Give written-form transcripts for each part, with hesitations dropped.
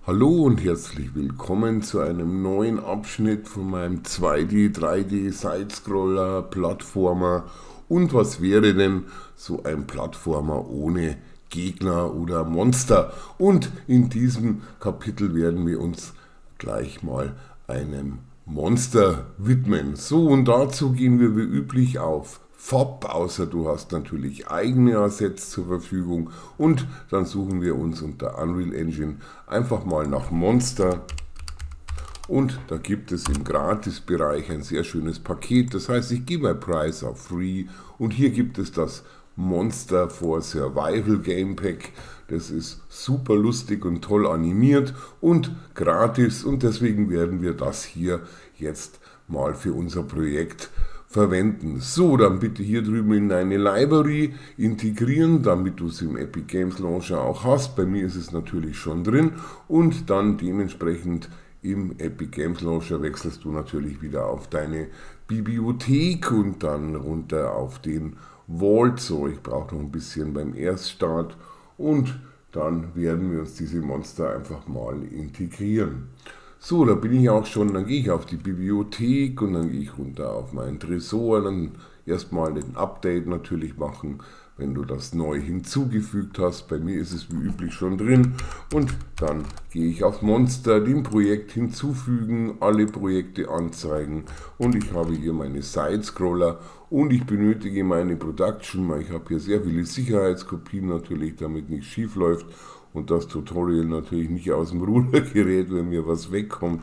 Hallo und herzlich willkommen zu einem neuen Abschnitt von meinem 2D, 3D Sidescroller, Plattformer. Und was wäre denn so ein Plattformer ohne Gegner oder Monster? Und in diesem Kapitel werden wir uns gleich mal einem Monster widmen. So, und dazu gehen wir wie üblich auf FOB, außer du hast natürlich eigene Assets zur Verfügung, und dann suchen wir uns unter Unreal Engine einfach mal nach Monster, und da gibt es im Gratisbereich ein sehr schönes Paket. Das heißt, ich gehe bei Price auf Free und hier gibt es das Monster for Survival Game Pack. Das ist super lustig und toll animiert und gratis, und deswegen werden wir das hier jetzt mal für unser Projekt verwenden. So, dann bitte hier drüben in deine Library integrieren, damit du es im Epic Games Launcher auch hast. Bei mir ist es natürlich schon drin, und dann dementsprechend im Epic Games Launcher wechselst du natürlich wieder auf deine Bibliothek und dann runter auf den Vault. So, ich brauche noch ein bisschen beim Erststart, und dann werden wir uns diese Monster einfach mal integrieren. So, da bin ich auch schon, dann gehe ich auf die Bibliothek und dann gehe ich runter auf meinen Tresor, dann erstmal den Update natürlich machen, wenn du das neu hinzugefügt hast. Bei mir ist es wie üblich schon drin, und dann gehe ich auf Monster, dem Projekt hinzufügen, alle Projekte anzeigen, und ich habe hier meine Sidescroller und ich benötige meine Production, weil ich habe hier sehr viele Sicherheitskopien natürlich, damit nichts schief läuft und das Tutorial natürlich nicht aus dem Ruder gerät, wenn mir was wegkommt,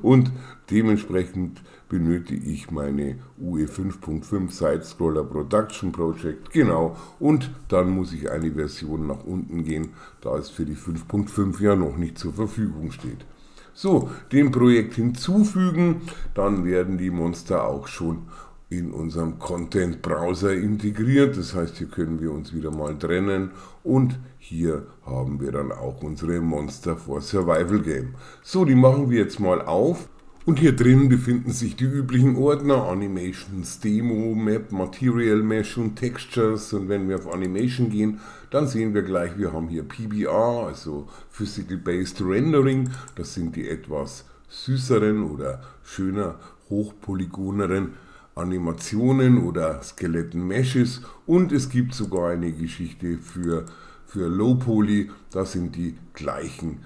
und dementsprechend benötige ich meine UE 5.5 Sidescroller Production Project, genau, und dann muss ich eine Version nach unten gehen, da es für die 5.5 ja noch nicht zur Verfügung steht. So, dem Projekt hinzufügen, dann werden die Monster auch schon in unserem Content Browser integriert. Das heißt, hier können wir uns wieder mal trennen, und hier haben wir dann auch unsere Monster for Survival Game. So, die machen wir jetzt mal auf, und hier drin befinden sich die üblichen Ordner: Animations, Demo, Map, Material Mesh und Textures. Und wenn wir auf Animation gehen, dann sehen wir gleich, wir haben hier PBR, also Physical Based Rendering. Das sind die etwas süßeren oder schöner, hochpolygoneren Animationen oder Skeletten-Meshes, und es gibt sogar eine Geschichte für Low Poly, da sind die gleichen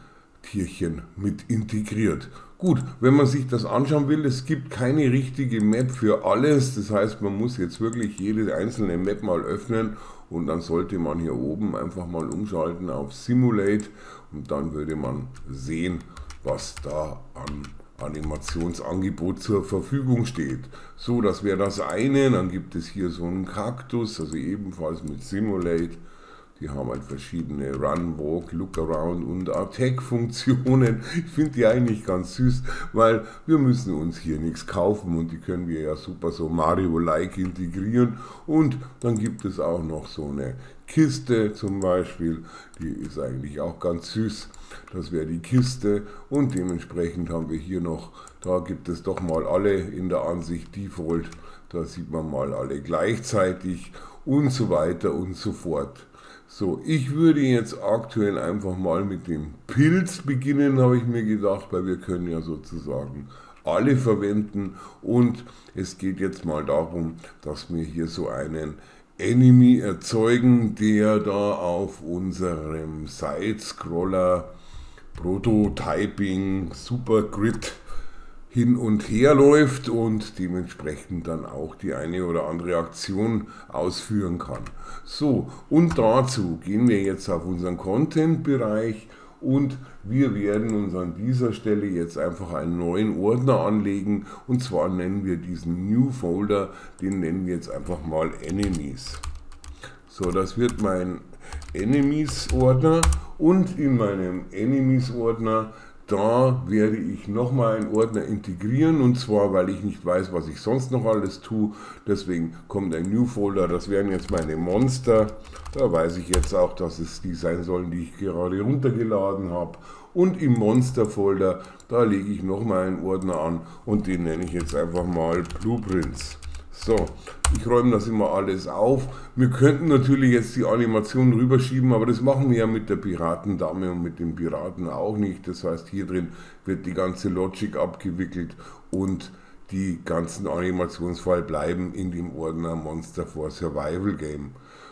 Tierchen mit integriert. Gut, wenn man sich das anschauen will, es gibt keine richtige Map für alles, das heißt, man muss jetzt wirklich jede einzelne Map mal öffnen, und dann sollte man hier oben einfach mal umschalten auf Simulate, und dann würde man sehen, was da an Animationsangebot zur Verfügung steht. So, das wäre das eine. Dann gibt es hier so einen Kaktus, also ebenfalls mit Simulate. Die haben halt verschiedene Run, Walk, Look Around und Attack-Funktionen. Ich finde die eigentlich ganz süß, weil wir müssen uns hier nichts kaufen, und die können wir ja super so Mario-like integrieren. Und dann gibt es auch noch so eine Kiste zum Beispiel, die ist eigentlich auch ganz süß. Das wäre die Kiste, und dementsprechend haben wir hier noch, da gibt es doch mal alle in der Ansicht Default, da sieht man mal alle gleichzeitig und so weiter und so fort. So, ich würde jetzt aktuell einfach mal mit dem Pilz beginnen, habe ich mir gedacht, weil wir können ja sozusagen alle verwenden, und es geht jetzt mal darum, dass wir hier so einen Enemy erzeugen, der da auf unserem Sidescroller Prototyping Supergrid hin und her läuft und dementsprechend dann auch die eine oder andere Aktion ausführen kann. So, und dazu gehen wir jetzt auf unseren Content-Bereich, und wir werden uns an dieser Stelle jetzt einfach einen neuen Ordner anlegen, und zwar nennen wir diesen New Folder, den nennen wir jetzt einfach mal Enemies. So, das wird mein Enemies-Ordner, und in meinem Enemies-Ordner, da werde ich nochmal einen Ordner integrieren, und zwar, weil ich nicht weiß, was ich sonst noch alles tue. Deswegen kommt ein New Folder, das wären jetzt meine Monster. Da weiß ich jetzt auch, dass es die sein sollen, die ich gerade runtergeladen habe. Und im Monster Folder, da lege ich nochmal einen Ordner an, und den nenne ich jetzt einfach mal Blueprints. So, ich räume das immer alles auf. Wir könnten natürlich jetzt die Animation rüberschieben, aber das machen wir ja mit der Piratendame und mit den Piraten auch nicht. Das heißt, hier drin wird die ganze Logic abgewickelt und die ganzen Animationsfile bleiben in dem Ordner Monster for Survival Game.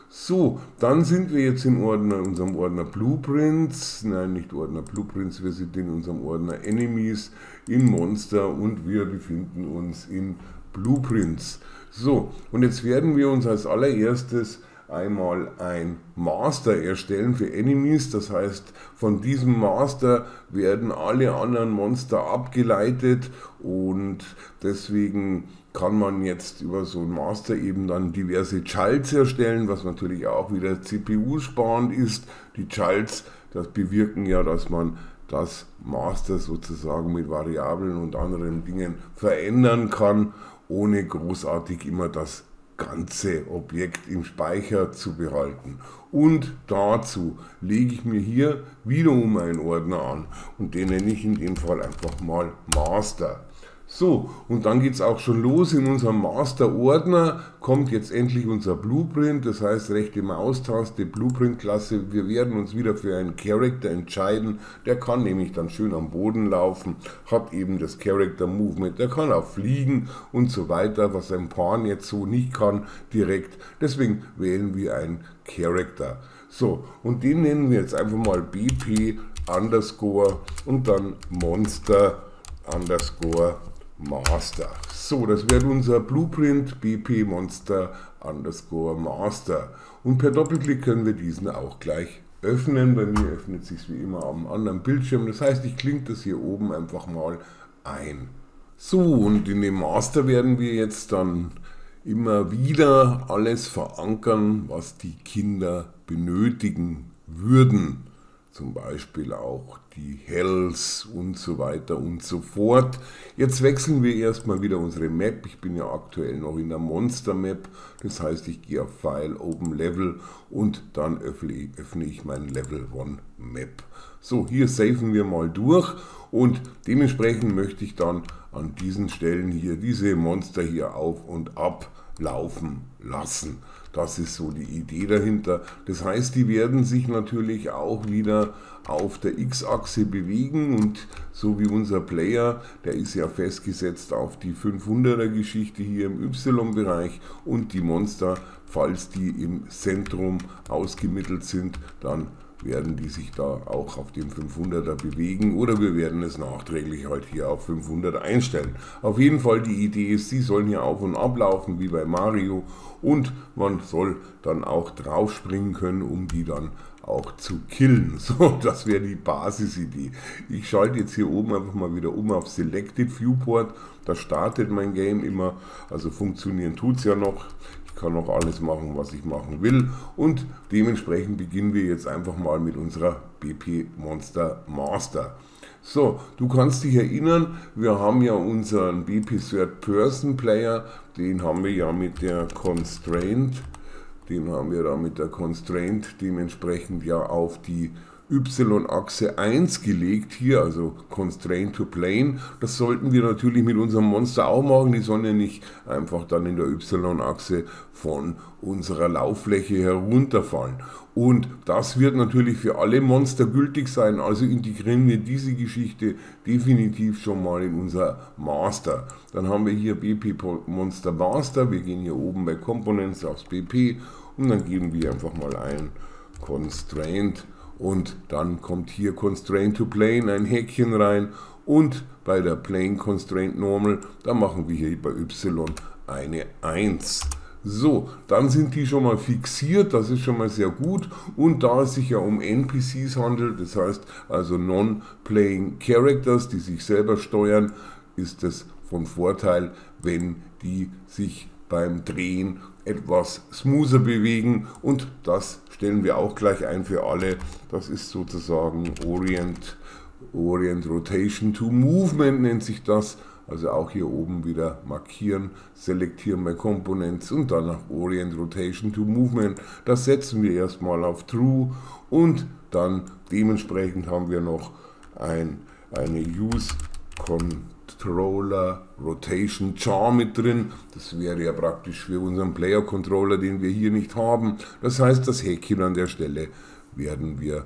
So, dann sind wir jetzt in unserem Ordner Blueprints, nein, nicht Ordner Blueprints, wir sind in unserem Ordner Enemies in Monster und wir befinden uns in Blueprints. So, und jetzt werden wir uns als allererstes einmal ein Master erstellen für Enemies, das heißt, von diesem Master werden alle anderen Monster abgeleitet und deswegen kann man jetzt über so ein Master eben dann diverse Chulks erstellen, was natürlich auch wieder CPU-sparend ist. Die Chulks, das bewirken ja, dass man das Master sozusagen mit Variablen und anderen Dingen verändern kann, ohne großartig immer das ganze Objekt im Speicher zu behalten. Und dazu lege ich mir hier wiederum einen Ordner an und den nenne ich in dem Fall einfach mal Master. So, und dann geht es auch schon los. In unserem Master-Ordner kommt jetzt endlich unser Blueprint, das heißt rechte Maustaste, Blueprint-Klasse. Wir werden uns wieder für einen Character entscheiden, der kann nämlich dann schön am Boden laufen, hat eben das Character-Movement, der kann auch fliegen und so weiter, was ein Pan jetzt so nicht kann direkt. Deswegen wählen wir einen Character. So, und den nennen wir jetzt einfach mal BP underscore und dann Monster underscore Master. So, das wird unser Blueprint BP Monster underscore Master. Und per Doppelklick können wir diesen auch gleich öffnen. Bei mir öffnet sich wie immer am anderen Bildschirm. Das heißt, ich klinke das hier oben einfach mal ein. So, und in dem Master werden wir jetzt dann immer wieder alles verankern, was die Kinder benötigen würden. Zum Beispiel auch die Hells und so weiter und so fort. Jetzt wechseln wir erstmal wieder unsere Map. Ich bin ja aktuell noch in der Monster Map. Das heißt, ich gehe auf File, Open Level und dann öffne ich mein Level 1 Map. So, hier saven wir mal durch und dementsprechend möchte ich dann an diesen Stellen hier diese Monster hier auf und ab laufen lassen. Das ist so die Idee dahinter. Das heißt, die werden sich natürlich auch wieder auf der X-Achse bewegen und so wie unser Player, der ist ja festgesetzt auf die 500er Geschichte hier im Y-Bereich und die Monster, falls die im Zentrum ausgemittelt sind, dann werden die sich da auch auf dem 500er bewegen oder wir werden es nachträglich halt hier auf 500 einstellen. Auf jeden Fall die Idee ist, sie sollen hier auf und ab laufen wie bei Mario und man soll dann auch drauf springen können, um die dann auch zu killen. So, das wäre die Basisidee. Ich schalte jetzt hier oben einfach mal wieder um auf Selected Viewport. Da startet mein Game immer, also funktionieren tut es ja noch. Ich kann noch alles machen, was ich machen will und dementsprechend beginnen wir jetzt einfach mal mit unserer BP Monster Master. So, du kannst dich erinnern, wir haben ja unseren BP Third Person Player, den haben wir ja mit der Constraint, dementsprechend ja auf die Y-Achse 1 gelegt hier, also Constraint to Plane. Das sollten wir natürlich mit unserem Monster auch machen, die sollen ja nicht einfach dann in der Y-Achse von unserer Lauffläche herunterfallen. Und das wird natürlich für alle Monster gültig sein, also integrieren wir diese Geschichte definitiv schon mal in unser Master. Dann haben wir hier BP Monster Master, wir gehen hier oben bei Components aufs BP und dann geben wir einfach mal ein Constraint. Und dann kommt hier Constraint to Plane, ein Häkchen rein und bei der Plane Constraint Normal, da machen wir hier bei Y eine 1. So, dann sind die schon mal fixiert, das ist schon mal sehr gut und da es sich ja um NPCs handelt, das heißt also Non-Playing Characters, die sich selber steuern, ist es von Vorteil, wenn die sich beim Drehen etwas smoother bewegen und das stellen wir auch gleich ein für alle. Das ist sozusagen Orient Rotation to Movement nennt sich das. Also auch hier oben wieder markieren, selektieren My Components und dann nach Orient Rotation to Movement. Das setzen wir erstmal auf True und dann dementsprechend haben wir noch eine Use Controller Rotation Jar mit drin. Das wäre ja praktisch für unseren Player Controller, den wir hier nicht haben. Das heißt, das Häkchen an der Stelle werden wir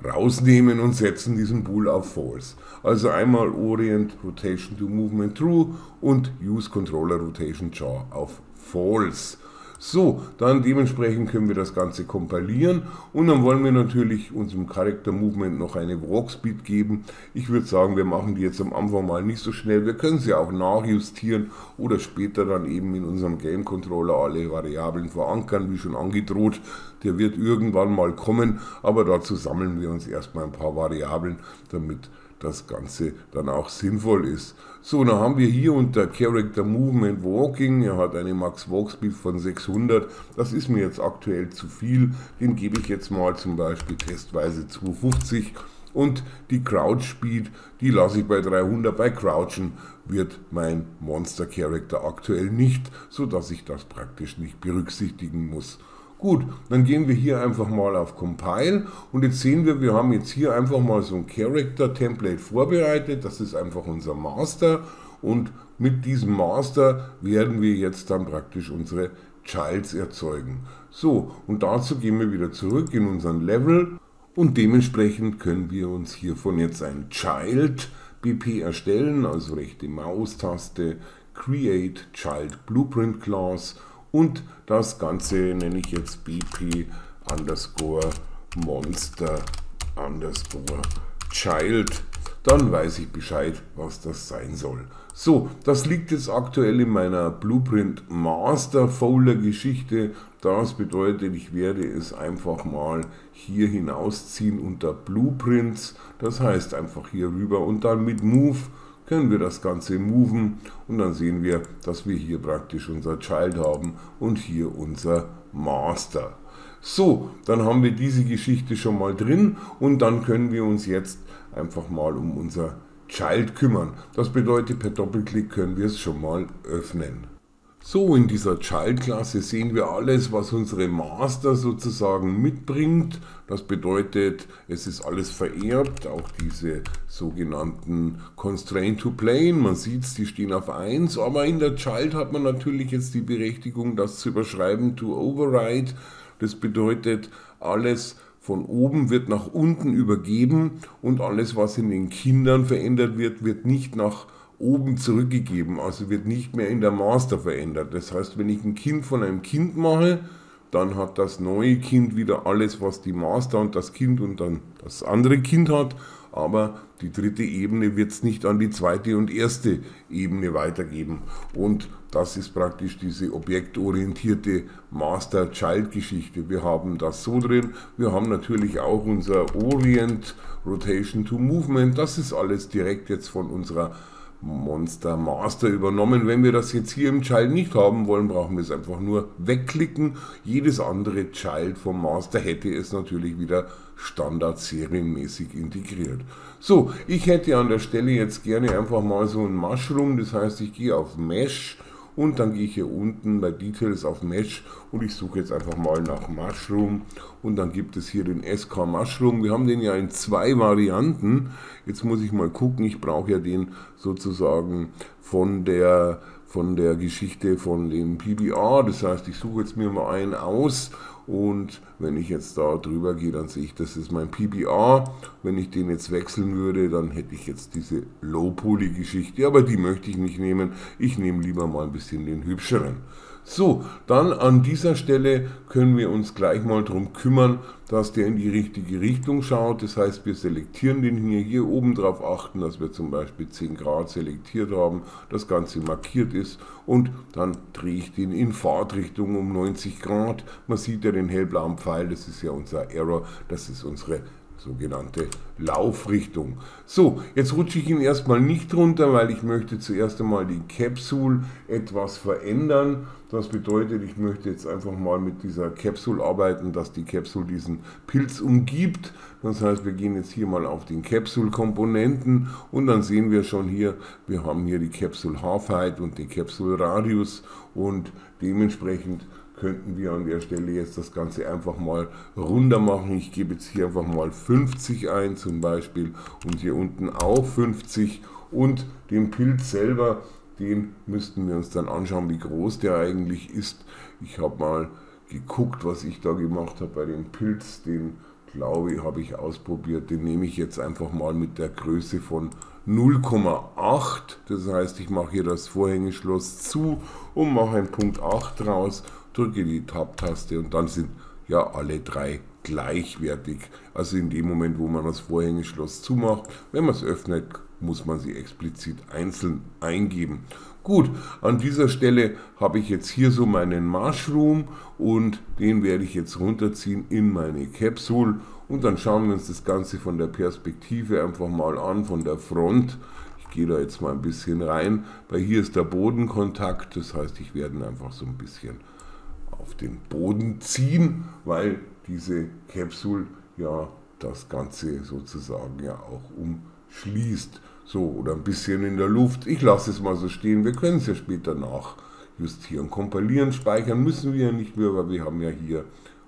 rausnehmen und setzen diesen Bool auf False. Also einmal Orient Rotation to Movement True und Use Controller Rotation Jar auf False. So, dann dementsprechend können wir das Ganze kompilieren und dann wollen wir natürlich unserem Character Movement noch eine Walk Speed geben. Ich würde sagen, wir machen die jetzt am Anfang mal nicht so schnell. Wir können sie auch nachjustieren oder später dann eben in unserem Game Controller alle Variablen verankern, wie schon angedroht. Der wird irgendwann mal kommen, aber dazu sammeln wir uns erstmal ein paar Variablen, damit das Ganze dann auch sinnvoll ist. So, dann haben wir hier unter Character Movement Walking, er hat eine Max Walk Speed von 600, das ist mir jetzt aktuell zu viel, den gebe ich jetzt mal zum Beispiel testweise 250 und die Crouch Speed, die lasse ich bei 300, bei Crouchen wird mein Monster Character aktuell nicht, sodass ich das praktisch nicht berücksichtigen muss. Gut, dann gehen wir hier einfach mal auf Compile und jetzt sehen wir, wir haben jetzt hier einfach mal so ein Character Template vorbereitet, das ist einfach unser Master und mit diesem Master werden wir jetzt dann praktisch unsere Childs erzeugen. So, und dazu gehen wir wieder zurück in unseren Level und dementsprechend können wir uns hiervon jetzt ein Child BP erstellen, also rechte Maustaste, Create Child Blueprint Class. Und das Ganze nenne ich jetzt BP underscore Monster underscore Child. Dann weiß ich Bescheid, was das sein soll. So, das liegt jetzt aktuell in meiner Blueprint Master Folder Geschichte. Das bedeutet, ich werde es einfach mal hier hinausziehen unter Blueprints. Das heißt einfach hier rüber und dann mit Move können wir das Ganze moven und dann sehen wir, dass wir hier praktisch unser Child haben und hier unser Master. So, dann haben wir diese Geschichte schon mal drin und dann können wir uns jetzt einfach mal um unser Child kümmern. Das bedeutet, per Doppelklick können wir es schon mal öffnen. So, in dieser Child-Klasse sehen wir alles, was unsere Master sozusagen mitbringt. Das bedeutet, es ist alles vererbt, auch diese sogenannten Constraint to Plane. Man sieht es, die stehen auf 1, aber in der Child hat man natürlich jetzt die Berechtigung, das zu überschreiben, to override. Das bedeutet, alles von oben wird nach unten übergeben und alles, was in den Kindern verändert wird, wird nicht nach oben zurückgegeben, also wird nicht mehr in der Master verändert. Das heißt, wenn ich ein Kind von einem Kind mache, dann hat das neue Kind wieder alles, was die Master und das Kind und dann das andere Kind hat, aber die dritte Ebene wird es nicht an die zweite und erste Ebene weitergeben. Und das ist praktisch diese objektorientierte Master-Child-Geschichte. Wir haben das so drin, wir haben natürlich auch unser Orient Rotation to Movement, das ist alles direkt jetzt von unserer Monster Master übernommen. Wenn wir das jetzt hier im Child nicht haben wollen, brauchen wir es einfach nur wegklicken. Jedes andere Child vom Master hätte es natürlich wieder standard serienmäßig integriert. So, ich hätte an der Stelle jetzt gerne einfach mal so ein Mushroom, das heißt, ich gehe auf Mesh und dann gehe ich hier unten bei Details auf Mesh und ich suche jetzt einfach mal nach Mushroom und dann gibt es hier den SK Mushroom. Wir haben den ja in 2 Varianten. Jetzt muss ich mal gucken, ich brauche ja den sozusagen von der Geschichte von dem PBR. Das heißt, ich suche jetzt mir mal einen aus und wenn ich jetzt da drüber gehe, dann sehe ich, das ist mein PBR. Wenn ich den jetzt wechseln würde, dann hätte ich jetzt diese Low-Poly-Geschichte, aber die möchte ich nicht nehmen. Ich nehme lieber mal ein bisschen den hübscheren. So, dann an dieser Stelle können wir uns gleich mal darum kümmern, dass der in die richtige Richtung schaut. Das heißt, wir selektieren den hier oben drauf achten, dass wir zum Beispiel 10 Grad selektiert haben, das Ganze markiert ist und dann drehe ich den in Fahrtrichtung um 90 Grad. Man sieht ja den hellblauen Pfeil, das ist ja unser Error, das ist unsere sogenannte Laufrichtung. So, jetzt rutsche ich ihn erstmal nicht runter, weil ich möchte zuerst einmal die Capsule etwas verändern. Das bedeutet, ich möchte jetzt einfach mal mit dieser Capsule arbeiten, dass die Capsule diesen Pilz umgibt. Das heißt, wir gehen jetzt hier mal auf den Capsule-Komponenten und dann sehen wir schon hier, wir haben hier die Capsule Half-Height und die Capsule Radius und dementsprechend könnten wir an der Stelle jetzt das Ganze einfach mal runter machen. Ich gebe jetzt hier einfach mal 50 ein zum Beispiel und hier unten auch 50 Und den Pilz selber, den müssten wir uns dann anschauen, wie groß der eigentlich ist. Ich habe mal geguckt, was ich da gemacht habe bei dem Pilz, den glaube ich, habe ich ausprobiert. Den nehme ich jetzt einfach mal mit der Größe von 0,8. Das heißt, ich mache hier das Vorhängeschloss zu und mache einen Punkt 8 draus, drücke die Tab-Taste und dann sind ja alle drei gleichwertig. Also in dem Moment, wo man das Vorhängeschloss zumacht, wenn man es öffnet, muss man sie explizit einzeln eingeben. Gut, an dieser Stelle habe ich jetzt hier so meinen Mushroom und den werde ich jetzt runterziehen in meine Capsule und dann schauen wir uns das Ganze von der Perspektive einfach mal an, von der Front. Ich gehe da jetzt mal ein bisschen rein, weil hier ist der Bodenkontakt, das heißt, ich werde ihn einfach so ein bisschen auf den Boden ziehen, weil diese Capsule ja das Ganze sozusagen ja auch umschließt. So, oder ein bisschen in der Luft. Ich lasse es mal so stehen. Wir können es ja später nachjustieren. Kompilieren, speichern müssen wir ja nicht mehr, weil wir haben ja hier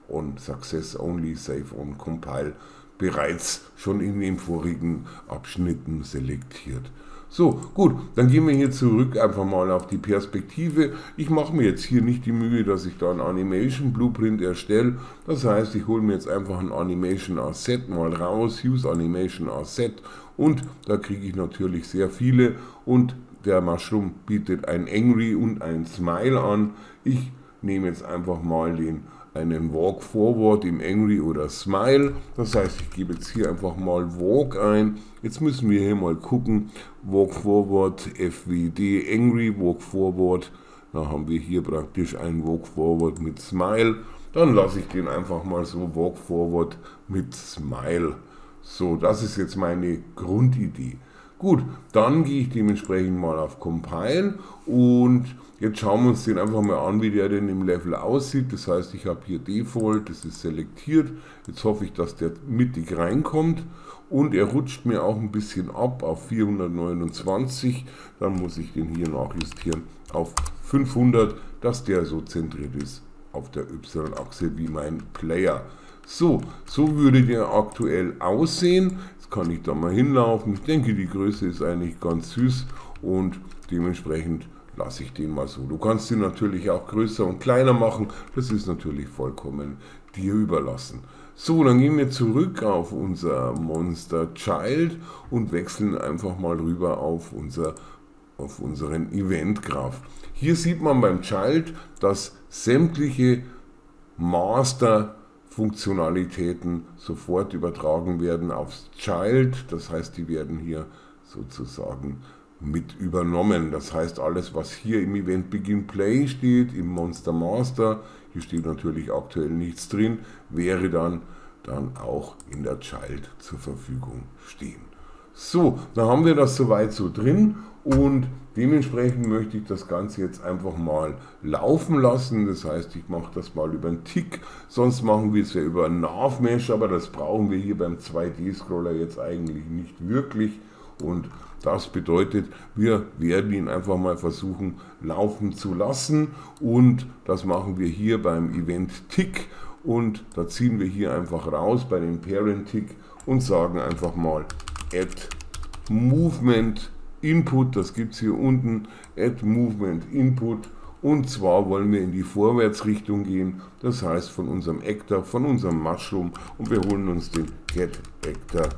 on Success Only, Save on Compile bereits schon in den vorigen Abschnitten selektiert. So, gut, dann gehen wir hier zurück einfach mal auf die Perspektive. Ich mache mir jetzt hier nicht die Mühe, dass ich da ein Animation Blueprint erstelle. Das heißt, ich hole mir jetzt einfach ein Animation Asset mal raus, Use Animation Asset und da kriege ich natürlich sehr viele und der Mushroom bietet ein Angry und ein Smile an. Ich nehme jetzt einfach mal einen Walk Forward im Angry oder Smile. Das heißt, ich gebe jetzt hier einfach mal Walk ein. Jetzt müssen wir hier mal gucken. Walk Forward, FWD, Angry, Walk Forward. Da haben wir hier praktisch ein Walk Forward mit Smile. Dann lasse ich den einfach mal so Walk Forward mit Smile. So, das ist jetzt meine Grundidee. Gut, dann gehe ich dementsprechend mal auf Compile und jetzt schauen wir uns den einfach mal an, wie der denn im Level aussieht. Das heißt, ich habe hier Default, das ist selektiert. Jetzt hoffe ich, dass der mittig reinkommt und er rutscht mir auch ein bisschen ab auf 429. Dann muss ich den hier nachjustieren auf 500, dass der so zentriert ist auf der Y-Achse wie mein Player. So würde der aktuell aussehen. Jetzt kann ich da mal hinlaufen. Ich denke, die Größe ist eigentlich ganz süß und dementsprechend lasse ich den mal so. Du kannst ihn natürlich auch größer und kleiner machen. Das ist natürlich vollkommen dir überlassen. So, dann gehen wir zurück auf unser Monster Child und wechseln einfach mal rüber auf unseren Event Graph. Hier sieht man beim Child, dass sämtliche Master Funktionalitäten sofort übertragen werden aufs Child, das heißt, die werden hier sozusagen mit übernommen. Das heißt, alles, was hier im Event Begin Play steht, im Monster Master, hier steht natürlich aktuell nichts drin, wäre dann auch in der Child zur Verfügung stehen. So, da haben wir das soweit so drin und dementsprechend möchte ich das Ganze jetzt einfach mal laufen lassen. Das heißt, ich mache das mal über einen Tick, sonst machen wir es ja über einen Nav Mesh, aber das brauchen wir hier beim 2D-Scroller jetzt eigentlich nicht wirklich. Und das bedeutet, wir werden ihn einfach mal versuchen laufen zu lassen und das machen wir hier beim Event Tick und da ziehen wir hier einfach raus bei dem Parent Tick und sagen einfach mal Add Movement Input, das gibt es hier unten, Add Movement Input und zwar wollen wir in die Vorwärtsrichtung gehen, das heißt von unserem Actor, von unserem Mushroom und wir holen uns den Get Actor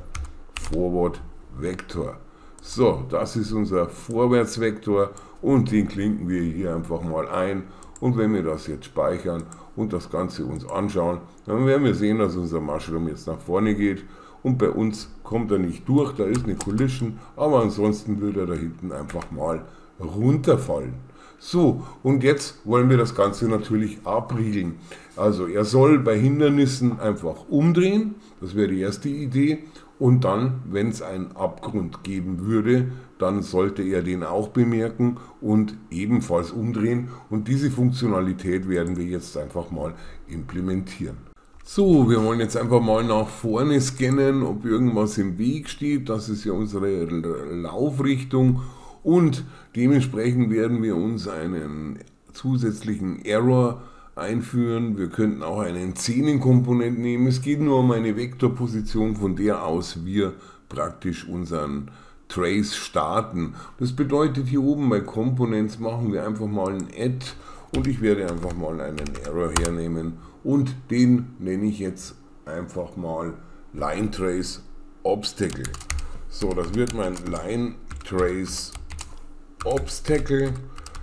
Forward Vector. So, das ist unser Vorwärtsvektor und den klinken wir hier einfach mal ein und wenn wir das jetzt speichern und das Ganze uns anschauen, dann werden wir sehen, dass unser Mushroom jetzt nach vorne geht und bei uns kommt er nicht durch, da ist eine Collision, aber ansonsten würde er da hinten einfach mal runterfallen. So, und jetzt wollen wir das Ganze natürlich abriegeln. Also er soll bei Hindernissen einfach umdrehen, das wäre die erste Idee. Und dann, wenn es einen Abgrund geben würde, dann sollte er den auch bemerken und ebenfalls umdrehen. Und diese Funktionalität werden wir jetzt einfach mal implementieren. So, wir wollen jetzt einfach mal nach vorne scannen, ob irgendwas im Weg steht. Das ist ja unsere Laufrichtung. Und dementsprechend werden wir uns einen zusätzlichen Error einführen. Wir könnten auch einen Szenenkomponent nehmen. Es geht nur um eine Vektorposition, von der aus wir praktisch unseren Trace starten. Das bedeutet, hier oben bei Components machen wir einfach mal ein Add und ich werde einfach mal einen Error hernehmen und den nenne ich jetzt einfach mal Line Trace Obstacle. So, das wird mein Line Trace Obstacle,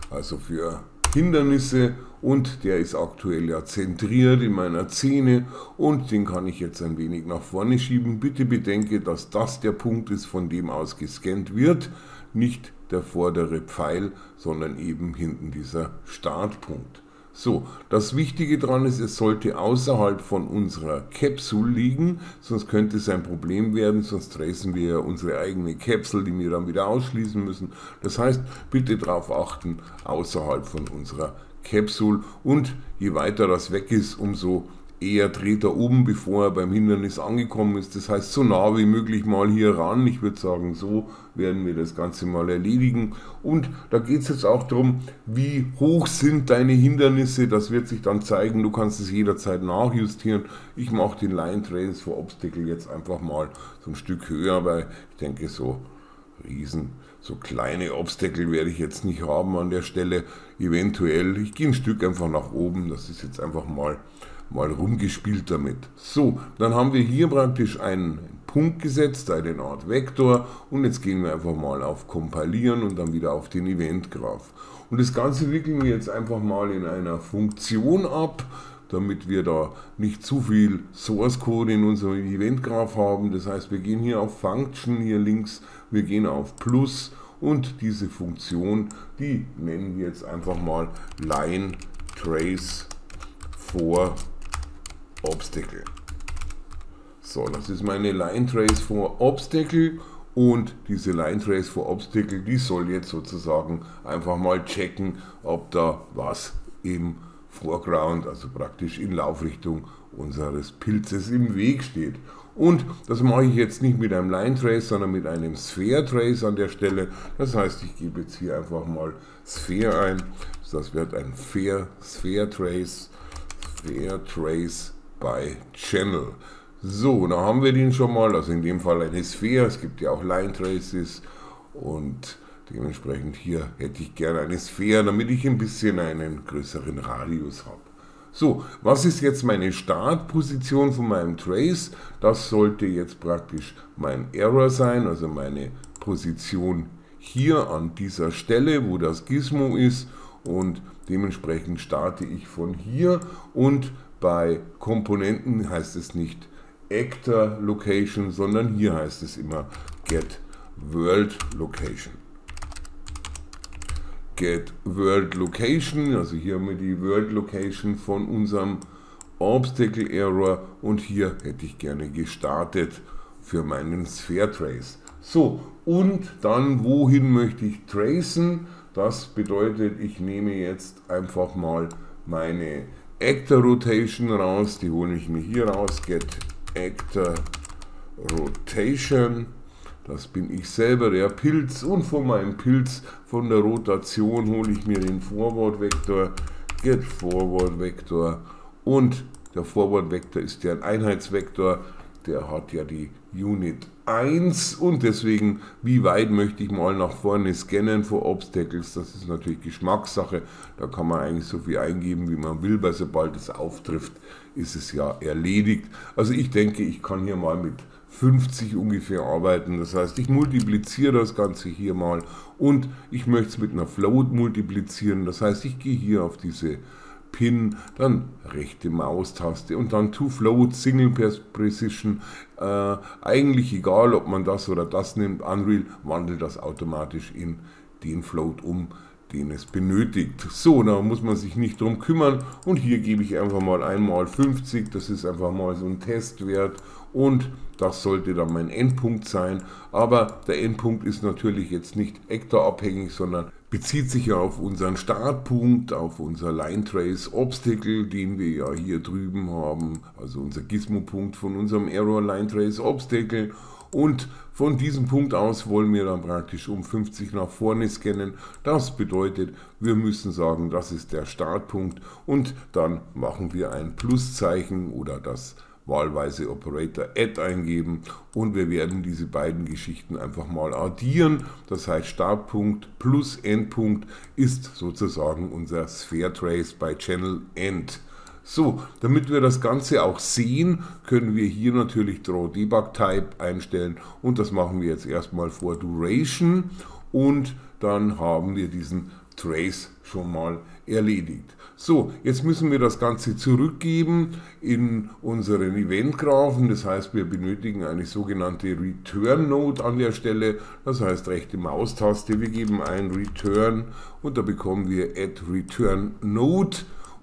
also für Hindernisse, und der ist aktuell ja zentriert in meiner Szene und den kann ich jetzt ein wenig nach vorne schieben. Bitte bedenke, dass das der Punkt ist, von dem aus gescannt wird, nicht der vordere Pfeil, sondern eben hinten dieser Startpunkt. So, das Wichtige daran ist, es sollte außerhalb von unserer Capsule liegen, sonst könnte es ein Problem werden, sonst tracen wir ja unsere eigene Capsule, die wir dann wieder ausschließen müssen. Das heißt, bitte darauf achten, außerhalb von unserer Capsule, und je weiter das weg ist, umso eher dreht er um, bevor er beim Hindernis angekommen ist. Das heißt, so nah wie möglich mal hier ran. Ich würde sagen, so werden wir das Ganze mal erledigen. Und da geht es jetzt auch darum, wie hoch sind deine Hindernisse. Das wird sich dann zeigen. Du kannst es jederzeit nachjustieren. Ich mache den Line Trace for Obstacle jetzt einfach mal so ein Stück höher, weil ich denke, so kleine Obstacle werde ich jetzt nicht haben an der Stelle. Eventuell, ich gehe ein Stück einfach nach oben. Das ist jetzt einfach mal rumgespielt damit. So, dann haben wir hier praktisch einen Punkt gesetzt, eine Art Vektor, und jetzt gehen wir einfach mal auf Kompilieren und dann wieder auf den Event Graph. Und das Ganze wickeln wir jetzt einfach mal in einer Funktion ab, damit wir da nicht zu viel Source Code in unserem Event Graph haben. Das heißt, wir gehen hier auf Function, hier links, wir gehen auf Plus, und diese Funktion, die nennen wir jetzt einfach mal Line Trace for Obstacle. So, das ist meine Line Trace for Obstacle, und diese Line Trace for Obstacle, die soll jetzt sozusagen einfach mal checken, ob da was im Foreground, also praktisch in Laufrichtung unseres Pilzes, im Weg steht. Und das mache ich jetzt nicht mit einem Line Trace, sondern mit einem Sphere Trace an der Stelle. Das heißt, ich gebe jetzt hier einfach mal Sphere ein. Das wird ein Sphere Trace by Channel. So, da haben wir den schon mal, also in dem Fall eine Sphäre. Es gibt ja auch Line Traces, und dementsprechend hier hätte ich gerne eine Sphäre, damit ich ein bisschen einen größeren Radius habe. So, was ist jetzt meine Startposition von meinem Trace? Das sollte jetzt praktisch mein Error sein, also meine Position hier an dieser Stelle, wo das Gizmo ist, und dementsprechend starte ich von hier, und bei Komponenten heißt es nicht Actor Location, sondern hier heißt es immer Get World Location. Get World Location, also hier haben wir die World Location von unserem Obstacle Error, und hier hätte ich gerne gestartet für meinen Sphere Trace. So, und dann wohin möchte ich tracen? Das bedeutet, ich nehme jetzt einfach mal meine Actor Rotation raus, die hole ich mir hier raus, Get Actor Rotation. Das bin ich selber, der Pilz, und von meinem Pilz, von der Rotation, hole ich mir den Forward Vektor, Get Forward Vektor, und der Forward Vektor ist ja ein Einheitsvektor, der hat ja die Unit 1, und deswegen, wie weit möchte ich mal nach vorne scannen für Obstacles, das ist natürlich Geschmackssache, da kann man eigentlich so viel eingeben, wie man will, weil sobald es auftrifft, ist es ja erledigt. Also ich denke, ich kann hier mal mit 50 ungefähr arbeiten, das heißt, ich multipliziere das Ganze hier mal, und ich möchte es mit einer Float multiplizieren, das heißt, ich gehe hier auf diese Pin, dann rechte Maustaste und dann To Float, Single Precision, eigentlich egal, ob man das oder das nimmt, Unreal wandelt das automatisch in den Float um, den es benötigt. So, da muss man sich nicht drum kümmern, und hier gebe ich einfach mal einmal 50, das ist einfach mal so ein Testwert, und das sollte dann mein Endpunkt sein, aber der Endpunkt ist natürlich jetzt nicht Actor-abhängig, sondern bezieht sich ja auf unseren Startpunkt, auf unser Line Trace Obstacle, den wir ja hier drüben haben, also unser Gizmo-Punkt von unserem Error Line Trace Obstacle, und von diesem Punkt aus wollen wir dann praktisch um 50 nach vorne scannen. Das bedeutet, wir müssen sagen, das ist der Startpunkt, und dann machen wir ein Pluszeichen oder das wahlweise Operator Add eingeben und wir werden diese beiden Geschichten einfach mal addieren. Das heißt, Startpunkt plus Endpunkt ist sozusagen unser Sphere Trace bei Channel End. So, damit wir das Ganze auch sehen, können wir hier natürlich Draw Debug Type einstellen und das machen wir jetzt erstmal vor Duration und dann haben wir diesen Trace schon mal erledigt. So, jetzt müssen wir das Ganze zurückgeben in unseren Event-Graphen. Das heißt, wir benötigen eine sogenannte Return Node an der Stelle. Das heißt, rechte Maustaste, wir geben ein Return und da bekommen wir Add Return Node.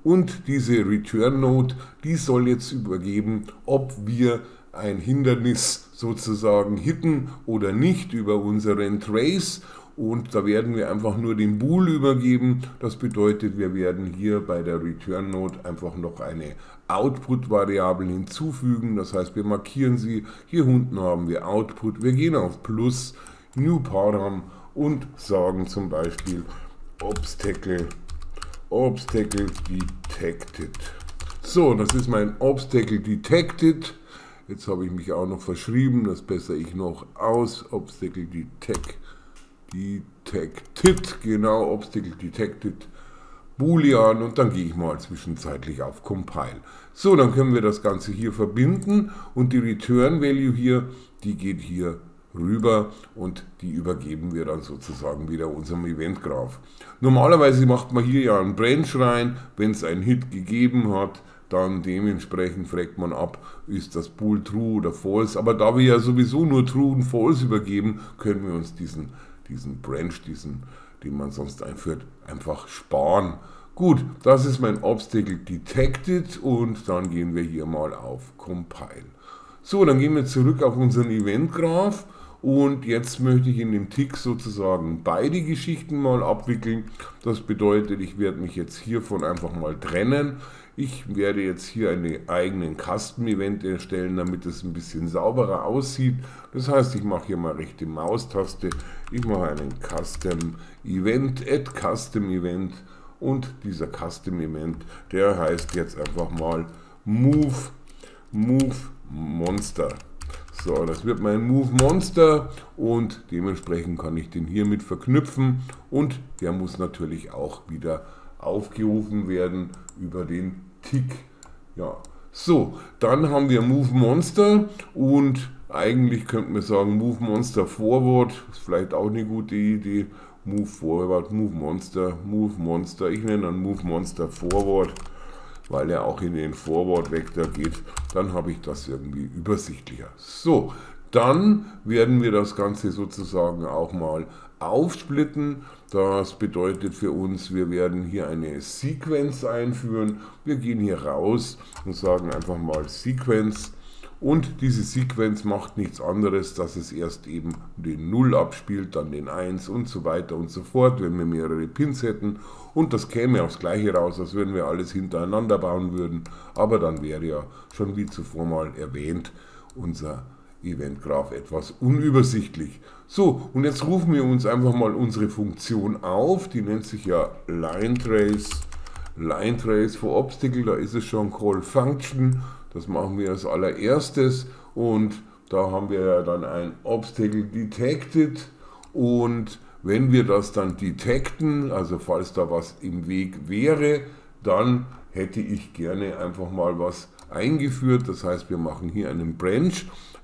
Und diese Return Node, die soll jetzt übergeben, ob wir ein Hindernis sozusagen hitten oder nicht über unseren Trace. Und da werden wir einfach nur den Bool übergeben. Das bedeutet, wir werden hier bei der Return Node einfach noch eine Output-Variable hinzufügen. Das heißt, wir markieren sie. Hier unten haben wir Output. Wir gehen auf Plus, New Param und sagen zum Beispiel Obstacle Detected. So, das ist mein Obstacle Detected. Jetzt habe ich mich auch noch verschrieben. Das bessere ich noch aus. Obstacle Detected, genau, Obstacle Detected, Boolean und dann gehe ich mal zwischenzeitlich auf Compile. So, dann können wir das Ganze hier verbinden und die Return Value hier, die geht hier rüber und die übergeben wir dann sozusagen wieder unserem Event Graph. Normalerweise macht man hier ja einen Branch rein, wenn es einen Hit gegeben hat, dann dementsprechend fragt man ab, ist das Bool True oder False, aber da wir ja sowieso nur True und False übergeben, können wir uns diesen Branch, den man sonst einführt, einfach sparen. Gut, das ist mein Obstacle Detected und dann gehen wir hier mal auf Compile. So, dann gehen wir zurück auf unseren Event Graph und jetzt möchte ich in dem Tick sozusagen beide Geschichten mal abwickeln. Das bedeutet, ich werde mich jetzt hiervon einfach mal trennen. Ich werde jetzt hier einen eigenen Custom-Event erstellen, damit es ein bisschen sauberer aussieht. Das heißt, ich mache hier mal rechte Maustaste, ich mache einen Custom-Event, Add Custom-Event und dieser Custom-Event, der heißt jetzt einfach mal Move Monster. So, das wird mein Move Monster und dementsprechend kann ich den hiermit verknüpfen und der muss natürlich auch wieder aufgerufen werden über den Tick. Ja, so, dann haben wir Move Monster und eigentlich könnten wir sagen Move Monster Forward, ist vielleicht auch eine gute Idee. Move Forward, Move Monster, ich nenne dann Move Monster Forward, weil er auch in den Forward-Vektor geht, dann habe ich das irgendwie übersichtlicher. So, dann werden wir das Ganze sozusagen auch mal aufsplitten. Das bedeutet für uns, wir werden hier eine Sequence einführen. Wir gehen hier raus und sagen einfach mal Sequence. Und diese Sequenz macht nichts anderes, dass es erst eben den 0 abspielt, dann den 1 und so weiter und so fort, wenn wir mehrere Pins hätten. Und das käme aufs Gleiche raus, als wenn wir alles hintereinander bauen würden. Aber dann wäre ja schon wie zuvor mal erwähnt, unser Event Graph etwas unübersichtlich. So, und jetzt rufen wir uns einfach mal unsere Funktion auf, die nennt sich ja Line Trace for Obstacle, da ist es schon Call Function. Das machen wir als allererstes und da haben wir ja dann ein Obstacle Detected und wenn wir das dann detekten, also falls da was im Weg wäre, dann hätte ich gerne einfach mal was eingeführt. Das heißt, wir machen hier einen Branch.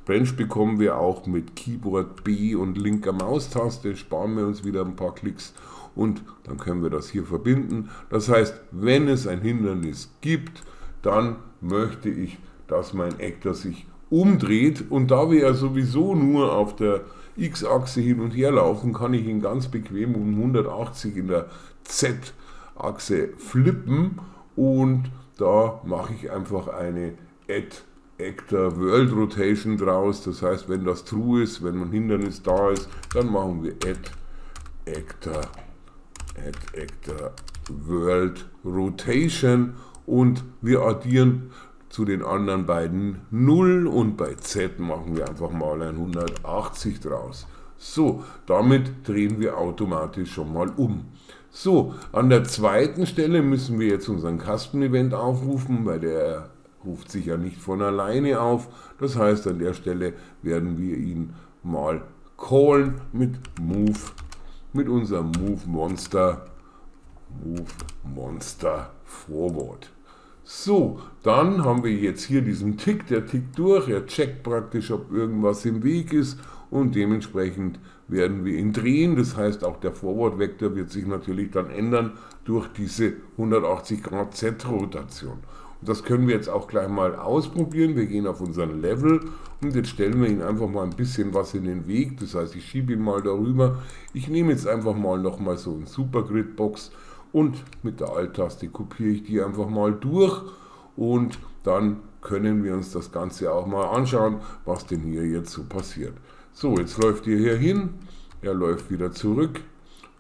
Branch bekommen wir auch mit Keyboard B und linker Maustaste, sparen wir uns wieder ein paar Klicks und dann können wir das hier verbinden. Das heißt, wenn es ein Hindernis gibt, dann möchte ich, dass mein Actor sich umdreht und da wir ja sowieso nur auf der X-Achse hin und her laufen, kann ich ihn ganz bequem um 180 in der Z-Achse flippen und da mache ich einfach eine Add Actor World Rotation draus. Das heißt, wenn das True ist, wenn ein Hindernis da ist, dann machen wir Add Actor World Rotation und wir addieren zu den anderen beiden 0 und bei Z machen wir einfach mal ein 180 draus. So, damit drehen wir automatisch schon mal um. So, an der zweiten Stelle müssen wir jetzt unseren Custom Event aufrufen, weil der ruft sich ja nicht von alleine auf. Das heißt, an der Stelle werden wir ihn mal callen mit Move, mit unserem Move Monster Forward. So, dann haben wir jetzt hier diesen Tick, der tickt durch, er checkt praktisch, ob irgendwas im Weg ist und dementsprechend werden wir ihn drehen. Das heißt, auch der Forward-Vektor wird sich natürlich dann ändern durch diese 180 Grad Z-Rotation. Und das können wir jetzt auch gleich mal ausprobieren. Wir gehen auf unseren Level und jetzt stellen wir ihn einfach mal ein bisschen was in den Weg. Das heißt, ich schiebe ihn mal darüber. Ich nehme jetzt einfach mal nochmal so eine Supergrid-Box und mit der Alt-Taste kopiere ich die einfach mal durch und dann können wir uns das Ganze auch mal anschauen, was denn hier jetzt so passiert. So, jetzt läuft er hier hin, er läuft wieder zurück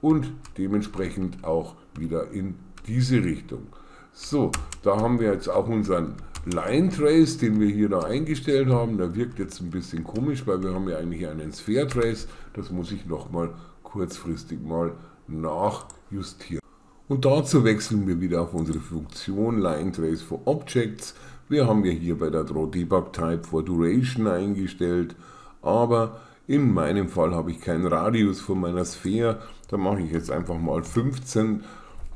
und dementsprechend auch wieder in diese Richtung. So, da haben wir jetzt auch unseren Line Trace, den wir hier da eingestellt haben. Der wirkt jetzt ein bisschen komisch, weil wir haben ja eigentlich einen Sphere Trace. Das muss ich nochmal kurzfristig mal nachjustieren. Und dazu wechseln wir wieder auf unsere Funktion Line Trace for Objects. Wir haben ja hier bei der Draw Debug Type for Duration eingestellt, aber in meinem Fall habe ich keinen Radius von meiner Sphäre. Da mache ich jetzt einfach mal 15,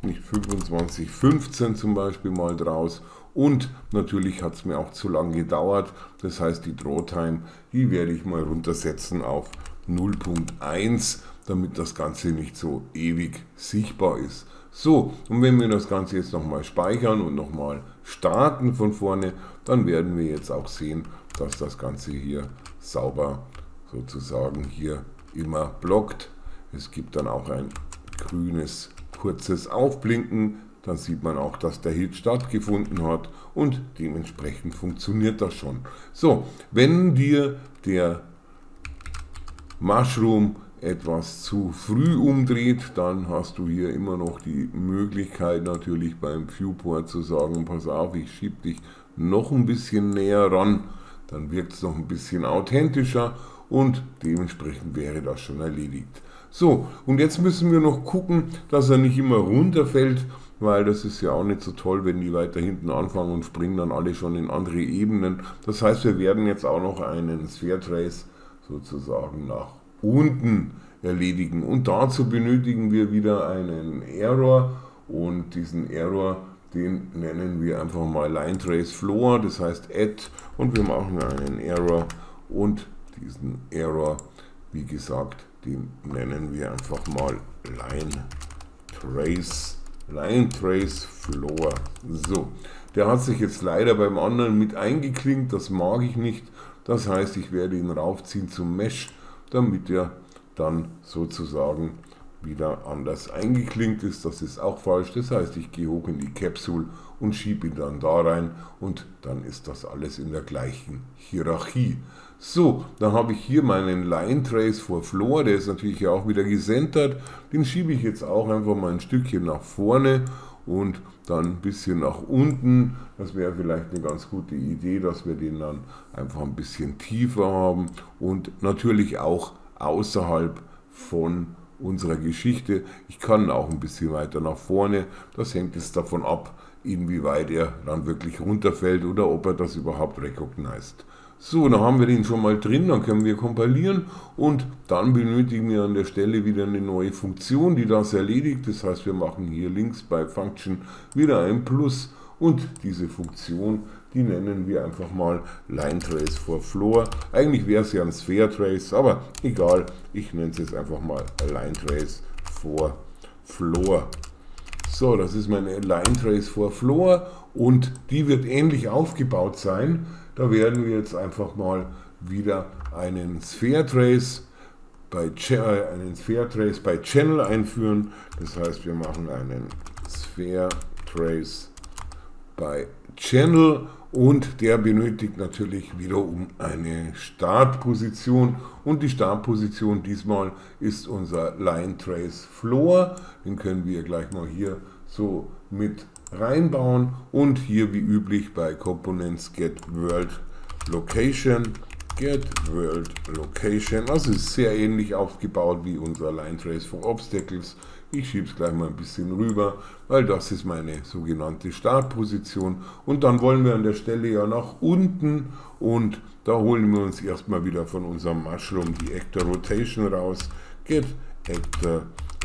nicht 25, 15 zum Beispiel mal draus. Und natürlich hat es mir auch zu lange gedauert. Das heißt, die Draw Time, die werde ich mal runtersetzen auf 0.1, damit das Ganze nicht so ewig sichtbar ist. So, und wenn wir das Ganze jetzt nochmal speichern und nochmal starten von vorne, dann werden wir jetzt auch sehen, dass das Ganze hier sauber sozusagen hier immer blockt. Es gibt dann auch ein grünes kurzes Aufblinken, dann sieht man auch, dass der Hit stattgefunden hat und dementsprechend funktioniert das schon. So, wenn dir der Mushroom etwas zu früh umdreht, dann hast du hier immer noch die Möglichkeit natürlich beim Viewport zu sagen, pass auf, ich schiebe dich noch ein bisschen näher ran, dann wirkt es noch ein bisschen authentischer und dementsprechend wäre das schon erledigt. So, und jetzt müssen wir noch gucken, dass er nicht immer runterfällt, weil das ist ja auch nicht so toll, wenn die weiter hinten anfangen und springen dann alle schon in andere Ebenen. Das heißt, wir werden jetzt auch noch einen Sphere Trace sozusagen nach unten erledigen und dazu benötigen wir wieder einen Error und diesen Error, den nennen wir einfach mal Line Trace Floor, das heißt Add, und wir machen einen Error und diesen Error, wie gesagt, den nennen wir einfach mal Line Trace Floor. So, der hat sich jetzt leider beim anderen mit eingeklinkt, das mag ich nicht. Das heißt, ich werde ihn raufziehen zum Mesh, damit er dann sozusagen wieder anders eingeklinkt ist. Das ist auch falsch. Das heißt, ich gehe hoch in die Capsule und schiebe ihn dann da rein und dann ist das alles in der gleichen Hierarchie. So, dann habe ich hier meinen Line Trace for Floor, der ist natürlich auch wieder gesentert. Den schiebe ich jetzt auch einfach mal ein Stückchen nach vorne und dann ein bisschen nach unten. Das wäre vielleicht eine ganz gute Idee, dass wir den dann einfach ein bisschen tiefer haben und natürlich auch außerhalb von unserer Geschichte. Ich kann auch ein bisschen weiter nach vorne. Das hängt jetzt davon ab, inwieweit er dann wirklich runterfällt oder ob er das überhaupt recognized. So, dann haben wir den schon mal drin, dann können wir kompilieren und dann benötigen wir an der Stelle wieder eine neue Funktion, die das erledigt. Das heißt, wir machen hier links bei Function wieder ein Plus und diese Funktion, die nennen wir einfach mal Line Trace for Floor. Eigentlich wäre es ja ein Sphere Trace, aber egal, ich nenne es jetzt einfach mal Line Trace for Floor. So, das ist meine Line Trace for Floor und die wird ähnlich aufgebaut sein. Da werden wir jetzt einfach mal wieder einen Sphere Trace bei Channel einführen. Das heißt, wir machen einen Sphere Trace bei Channel und der benötigt natürlich wiederum eine Startposition und die Startposition diesmal ist unser Line Trace Floor. Den können wir gleich mal hier so mit reinbauen und hier wie üblich bei Components Get World Location get world location. Also ist sehr ähnlich aufgebaut wie unser Line Trace for Obstacles. Ich schiebe es gleich mal ein bisschen rüber, weil das ist meine sogenannte Startposition. Und dann wollen wir an der Stelle ja nach unten und da holen wir uns erstmal wieder von unserem Mushroom die Actor Rotation raus. Get Actor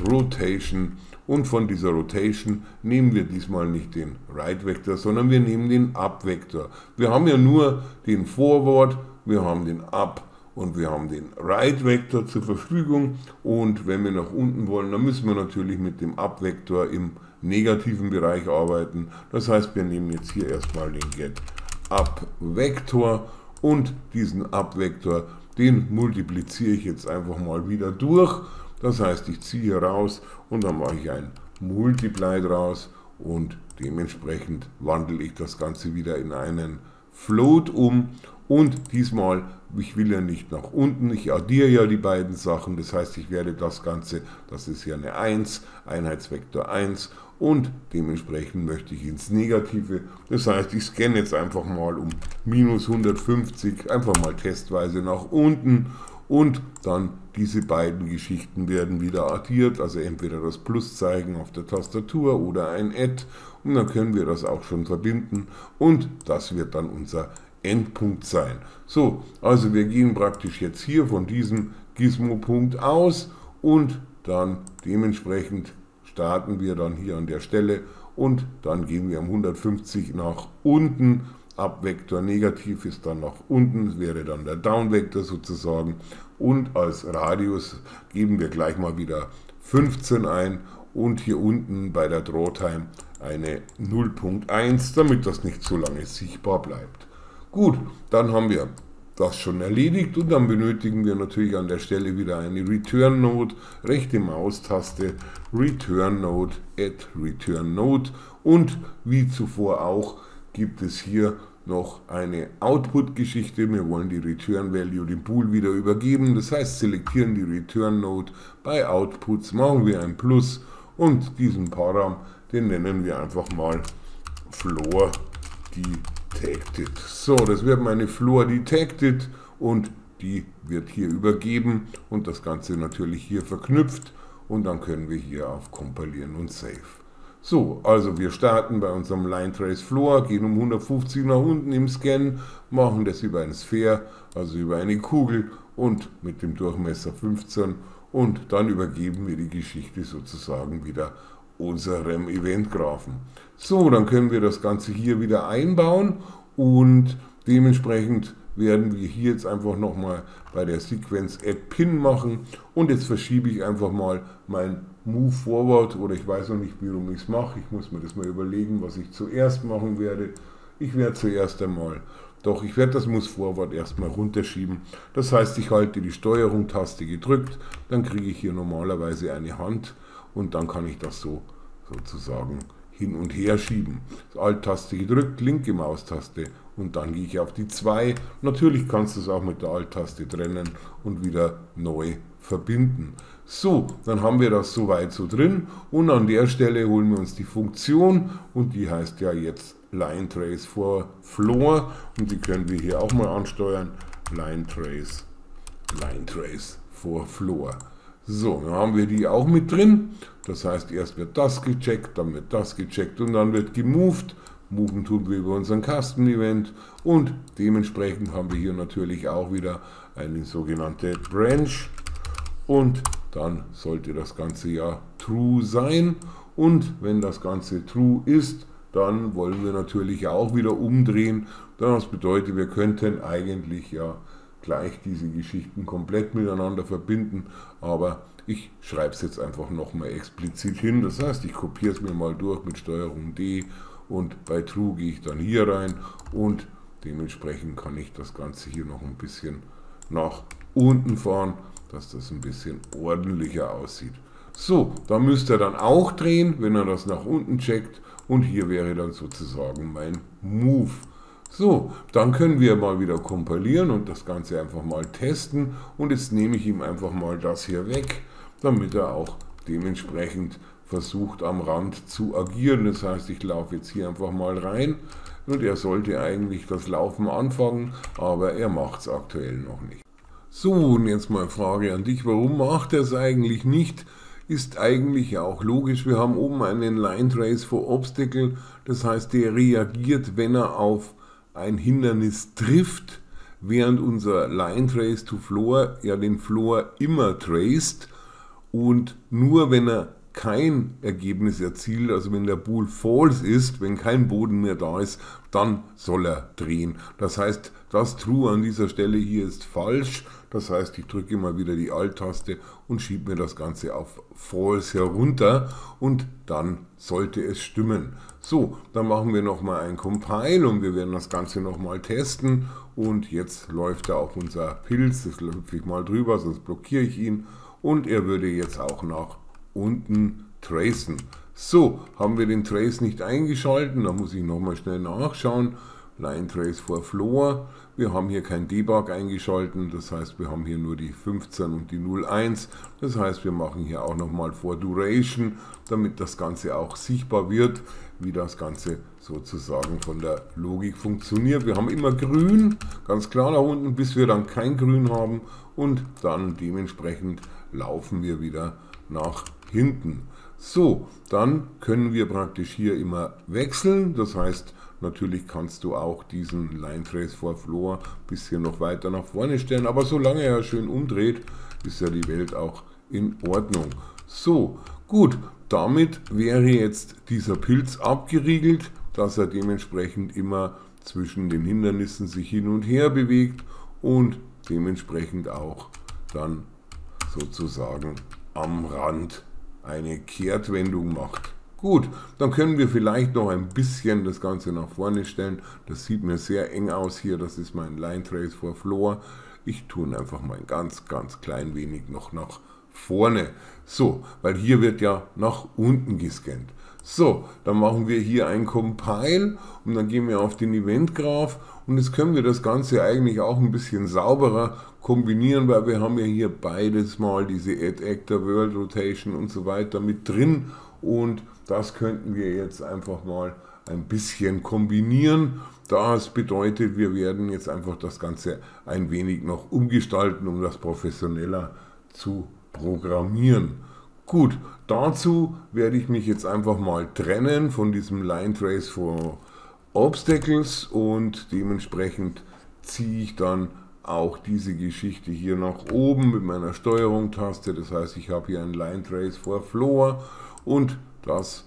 Rotation. Und von dieser Rotation nehmen wir diesmal nicht den Right Vector, sondern wir nehmen den Up Vector. Wir haben ja nur den Forward, wir haben den Up und wir haben den Right Vector zur Verfügung. Und wenn wir nach unten wollen, dann müssen wir natürlich mit dem Up Vector im negativen Bereich arbeiten. Das heißt, wir nehmen jetzt hier erstmal den Get Up Vector und diesen Up Vector, den multipliziere ich jetzt einfach mal wieder durch. Das heißt, ich ziehe hier raus und dann mache ich ein Multiply draus und dementsprechend wandle ich das Ganze wieder in einen Float um. Und diesmal, ich will ja nicht nach unten, ich addiere ja die beiden Sachen, das heißt, ich werde das Ganze, das ist ja eine 1, Einheitsvektor 1 und dementsprechend möchte ich ins Negative. Das heißt, ich scanne jetzt einfach mal um minus 150, einfach mal testweise nach unten. Und dann diese beiden Geschichten werden wieder addiert, also entweder das Pluszeichen auf der Tastatur oder ein Add und dann können wir das auch schon verbinden und das wird dann unser Endpunkt sein. So, also wir gehen praktisch jetzt hier von diesem Gizmo-Punkt aus und dann dementsprechend starten wir dann hier an der Stelle und dann gehen wir um 150 nach unten. Up-Vektor negativ ist dann nach unten, das wäre dann der Down-Vektor sozusagen und als Radius geben wir gleich mal wieder 15 ein und hier unten bei der Draw-Time eine 0.1, damit das nicht so lange sichtbar bleibt. Gut, dann haben wir das schon erledigt und dann benötigen wir natürlich an der Stelle wieder eine Return Node, rechte Maustaste, Return Node, Add Return Node und wie zuvor auch gibt es hier noch eine Output-Geschichte. Wir wollen die Return Value dem Bool wieder übergeben. Das heißt, selektieren die Return Node. Bei Outputs machen wir ein Plus und diesen Param, den nennen wir einfach mal Floor Detected. So, das wird meine Floor Detected und die wird hier übergeben und das Ganze natürlich hier verknüpft und dann können wir hier auf Kompilieren und Save. So, also wir starten bei unserem Line Trace Floor, gehen um 150 nach unten im Scan, machen das über eine Sphere, also über eine Kugel und mit dem Durchmesser 15 und dann übergeben wir die Geschichte sozusagen wieder unserem Eventgraphen. So, dann können wir das Ganze hier wieder einbauen und dementsprechend werden wir hier jetzt einfach nochmal bei der Sequenz Add Pin machen und jetzt verschiebe ich einfach mal mein Move Forward oder ich weiß noch nicht, wie rum ich es mache. Ich muss mir das mal überlegen, was ich zuerst machen werde. Ich werde zuerst einmal, ich werde das Move Forward erstmal runterschieben. Das heißt, ich halte die Steuerung-Taste gedrückt, dann kriege ich hier normalerweise eine Hand und dann kann ich das so sozusagen hin und her schieben. Alt-Taste gedrückt, linke Maustaste und dann gehe ich auf die 2. Natürlich kannst du es auch mit der Alt-Taste trennen und wieder neu verbinden. So, dann haben wir das soweit so drin und an der Stelle holen wir uns die Funktion und die heißt ja jetzt Line Trace for Floor und die können wir hier auch mal ansteuern. Line Trace for Floor. So, dann haben wir die auch mit drin. Das heißt, erst wird das gecheckt, dann wird das gecheckt und dann wird gemoved. Moven tun wir über unseren Custom-Event und dementsprechend haben wir hier natürlich auch wieder eine sogenannte Branch und dann sollte das Ganze ja True sein und wenn das Ganze True ist, dann wollen wir natürlich auch wieder umdrehen. Das bedeutet, wir könnten eigentlich ja gleich diese Geschichten komplett miteinander verbinden, aber ich schreibe es jetzt einfach nochmal explizit hin. Das heißt, ich kopiere es mir mal durch mit Steuerung D und bei True gehe ich dann hier rein und dementsprechend kann ich das Ganze hier noch ein bisschen nach unten fahren, dass das ein bisschen ordentlicher aussieht. So, da müsst ihr dann auch drehen, wenn er das nach unten checkt und hier wäre dann sozusagen mein Move. So, dann können wir mal wieder kompilieren und das Ganze einfach mal testen und jetzt nehme ich ihm einfach mal das hier weg, damit er auch dementsprechend versucht am Rand zu agieren. Das heißt, ich laufe jetzt hier einfach mal rein und er sollte eigentlich das Laufen anfangen, aber er macht es aktuell noch nicht. So, und jetzt mal Frage an dich, warum macht er es eigentlich nicht? Ist eigentlich ja auch logisch, wir haben oben einen Line Trace for Obstacle, das heißt, der reagiert, wenn er auf ein Hindernis trifft, während unser Line Trace to Floor ja den Floor immer traced und nur wenn er kein Ergebnis erzielt, also wenn der Bull false ist, wenn kein Boden mehr da ist, dann soll er drehen. Das heißt, das True an dieser Stelle hier ist falsch. Das heißt, ich drücke mal wieder die Alt-Taste und schiebe mir das Ganze auf False herunter und dann sollte es stimmen. So, dann machen wir nochmal ein Compile und wir werden das Ganze nochmal testen. Und jetzt läuft da auch unser Pilz, das hüpfe ich mal drüber, sonst blockiere ich ihn. Und er würde jetzt auch nach unten tracen. So, haben wir den Trace nicht eingeschalten, da muss ich nochmal schnell nachschauen. Line Trace for Floor. Wir haben hier kein Debug eingeschalten, das heißt, wir haben hier nur die 15 und die 01. Das heißt, wir machen hier auch nochmal For Duration, damit das Ganze auch sichtbar wird, wie das Ganze sozusagen von der Logik funktioniert. Wir haben immer grün, ganz klar nach unten, bis wir dann kein Grün haben und dann dementsprechend laufen wir wieder nach hinten. So, dann können wir praktisch hier immer wechseln, das heißt, natürlich kannst du auch diesen Line Trace for Floor ein bisschen noch weiter nach vorne stellen, aber solange er schön umdreht, ist ja die Welt auch in Ordnung. So, gut, damit wäre jetzt dieser Pilz abgeriegelt, dass er dementsprechend immer zwischen den Hindernissen sich hin und her bewegt und dementsprechend auch dann sozusagen am Rand eine Kehrtwendung macht. Gut, dann können wir vielleicht noch ein bisschen das Ganze nach vorne stellen. Das sieht mir sehr eng aus hier, das ist mein Line Trace for Floor. Ich tue ihn einfach mal ein ganz klein wenig noch nach vorne. So, weil hier wird ja nach unten gescannt. So, dann machen wir hier ein Compile und dann gehen wir auf den Event Graph und jetzt können wir das Ganze eigentlich auch ein bisschen sauberer kombinieren, weil wir haben ja hier beides mal diese Add Actor, World Rotation und so weiter mit drin und das könnten wir jetzt einfach mal ein bisschen kombinieren. Das bedeutet, wir werden jetzt einfach das Ganze ein wenig noch umgestalten, um das professioneller zu programmieren. Gut, dazu werde ich mich jetzt einfach mal trennen von diesem Line Trace for Obstacles und dementsprechend ziehe ich dann auch diese Geschichte hier nach oben mit meiner Steuerung-Taste. Das heißt, ich habe hier ein Line Trace for Floor und das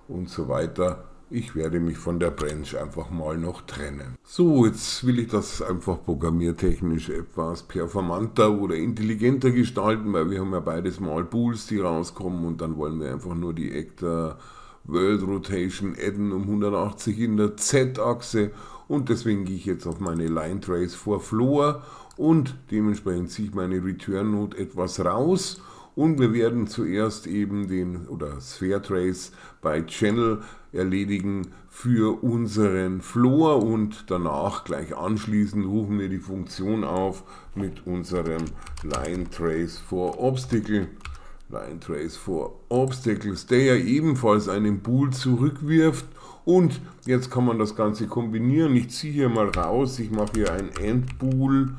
und so weiter. Ich werde mich von der Branch einfach mal noch trennen. So, jetzt will ich das einfach programmiertechnisch etwas performanter oder intelligenter gestalten, weil wir haben ja beides mal Bools, die rauskommen und dann wollen wir einfach nur die Actor World Rotation adden um 180 in der Z-Achse und deswegen gehe ich jetzt auf meine Line Trace for Floor und dementsprechend ziehe ich meine Return Node etwas raus. Und wir werden zuerst eben den Sphere Trace bei Channel erledigen für unseren Floor und danach gleich anschließend rufen wir die Funktion auf mit unserem Line Trace for Obstacle. Line Trace for Obstacles, der ja ebenfalls einen Bool zurückwirft und jetzt kann man das Ganze kombinieren. Ich ziehe hier mal raus, ich mache hier ein End Bool,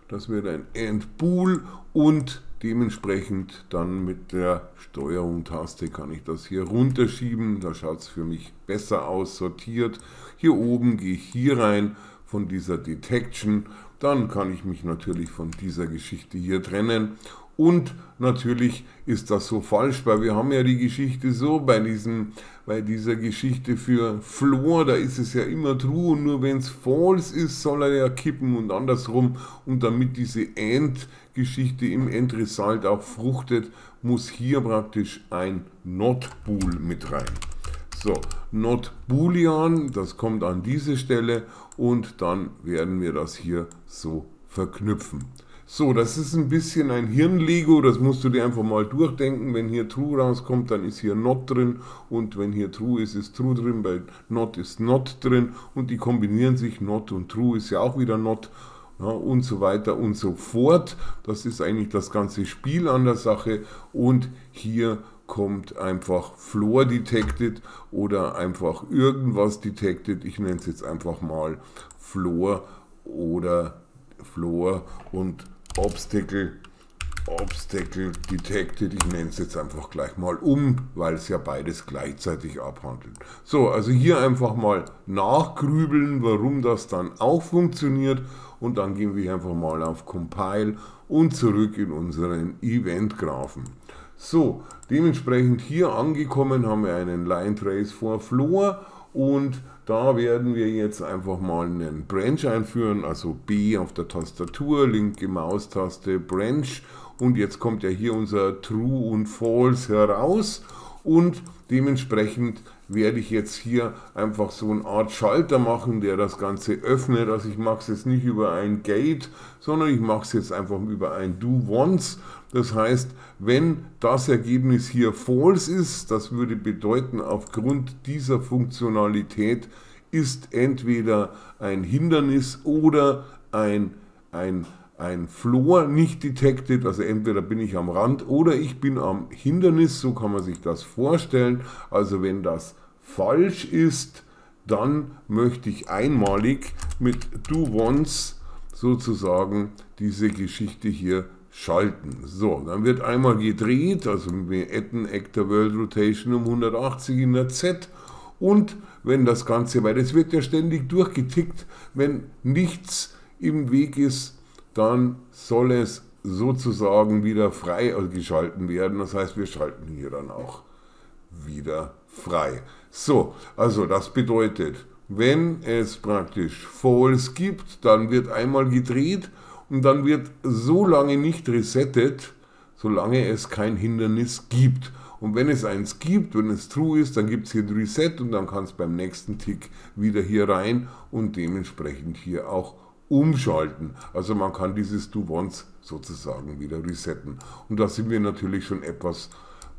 das wird ein End Bool und dementsprechend dann mit der Steuerung-Taste kann ich das hier runterschieben. Da schaut es für mich besser aus, sortiert. Hier oben gehe ich hier rein von dieser Detection. Dann kann ich mich natürlich von dieser Geschichte hier trennen. Und natürlich ist das so falsch, weil wir haben ja die Geschichte so, bei dieser Geschichte für Floor, da ist es ja immer true und nur wenn es false ist, soll er ja kippen und andersrum. Und damit diese AND-Geschichte im Endresult auch fruchtet, muss hier praktisch ein Not Bool mit rein. So, Not Boolean, das kommt an diese Stelle und dann werden wir das hier so verknüpfen. So, das ist ein bisschen ein Hirnlego, das musst du dir einfach mal durchdenken. Wenn hier True rauskommt, dann ist hier Not drin und wenn hier True ist, ist True drin, bei Not ist Not drin und die kombinieren sich, Not und True ist ja auch wieder Not, ja, und so weiter und so fort. Das ist eigentlich das ganze Spiel an der Sache und hier kommt einfach Floor Detected oder einfach irgendwas Detected. Ich nenne es jetzt einfach mal Floor oder Floor und Obstacle Detected. Ich nenne es jetzt einfach gleich mal um, weil es ja beides gleichzeitig abhandelt. So, also hier einfach mal nachgrübeln, warum das dann auch funktioniert. Und dann gehen wir einfach mal auf Compile und zurück in unseren Event-Graphen. So, dementsprechend hier angekommen haben wir einen Line Trace for Floor und da werden wir jetzt einfach mal einen Branch einführen, also B auf der Tastatur, linke Maustaste, Branch, und jetzt kommt ja hier unser True und False heraus und dementsprechend werde ich jetzt hier einfach so eine Art Schalter machen, der das Ganze öffnet. Also ich mache es jetzt nicht über ein Gate, sondern ich mache es jetzt einfach über ein Do-Once. Das heißt, wenn das Ergebnis hier false ist, das würde bedeuten, aufgrund dieser Funktionalität ist entweder ein Hindernis oder ein Floor nicht detected, also entweder bin ich am Rand oder ich bin am Hindernis, so kann man sich das vorstellen. Also wenn das falsch ist, dann möchte ich einmalig mit Do-Once sozusagen diese Geschichte hier schalten. So, dann wird einmal gedreht, also wir adden Actor World Rotation um 180 in der Z, und wenn das Ganze, weil das wird ja ständig durchgetickt, wenn nichts im Weg ist, dann soll es sozusagen wieder frei geschalten werden. Das heißt, wir schalten hier dann auch wieder frei. So, also das bedeutet, wenn es praktisch False gibt, dann wird einmal gedreht und dann wird so lange nicht resettet, solange es kein Hindernis gibt. Und wenn es eins gibt, wenn es True ist, dann gibt es hier ein Reset und dann kann es beim nächsten Tick wieder hier rein und dementsprechend hier auch umschalten. Also man kann dieses Do-Once sozusagen wieder resetten. Und da sind wir natürlich schon etwas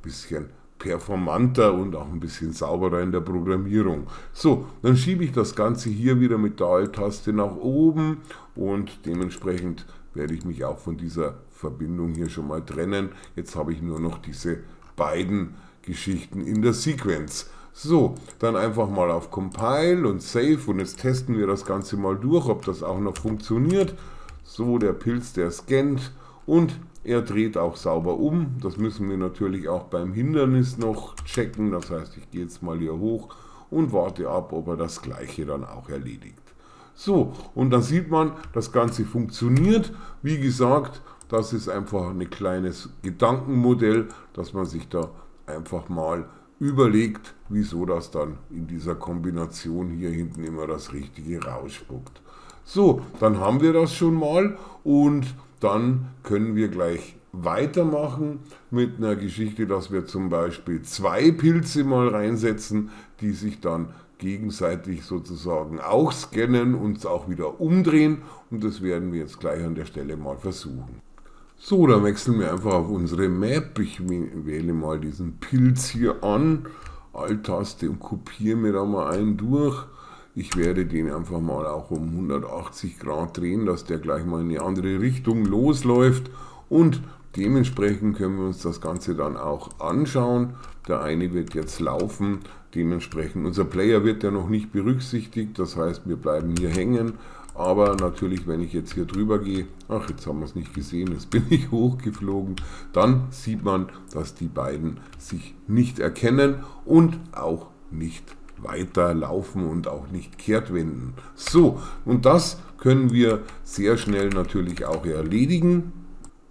bisschen performanter und auch ein bisschen sauberer in der Programmierung. So, dann schiebe ich das Ganze hier wieder mit der Alt-Taste nach oben und dementsprechend werde ich mich auch von dieser Verbindung hier schon mal trennen. Jetzt habe ich nur noch diese beiden Geschichten in der Sequenz. So, dann einfach mal auf Compile und Save und jetzt testen wir das Ganze mal durch, ob das auch noch funktioniert. So, der Pilz, der scannt und er dreht auch sauber um. Das müssen wir natürlich auch beim Hindernis noch checken. Das heißt, ich gehe jetzt mal hier hoch und warte ab, ob er das Gleiche dann auch erledigt. So, und dann sieht man, das Ganze funktioniert. Wie gesagt, das ist einfach ein kleines Gedankenmodell, dass man sich da einfach mal überlegt, wieso das dann in dieser Kombination hier hinten immer das Richtige rausspuckt. So, dann haben wir das schon mal und dann können wir gleich weitermachen mit einer Geschichte, dass wir zum Beispiel zwei Pilze mal reinsetzen, die sich dann gegenseitig sozusagen auch scannen und auch wieder umdrehen, und das werden wir jetzt gleich an der Stelle mal versuchen. So, dann wechseln wir einfach auf unsere Map. Ich wähle mal diesen Pilz hier an, Alt-Taste, und kopiere mir da mal einen durch. Ich werde den einfach mal auch um 180 Grad drehen, dass der gleich mal in eine andere Richtung losläuft, und dementsprechend können wir uns das Ganze dann auch anschauen. Der eine wird jetzt laufen, dementsprechend unser Player wird ja noch nicht berücksichtigt, das heißt, wir bleiben hier hängen. Aber natürlich, wenn ich jetzt hier drüber gehe, ach, jetzt haben wir es nicht gesehen, jetzt bin ich hochgeflogen, dann sieht man, dass die beiden sich nicht erkennen und auch nicht weiterlaufen und auch nicht kehrtwenden. So, und das können wir sehr schnell natürlich auch erledigen.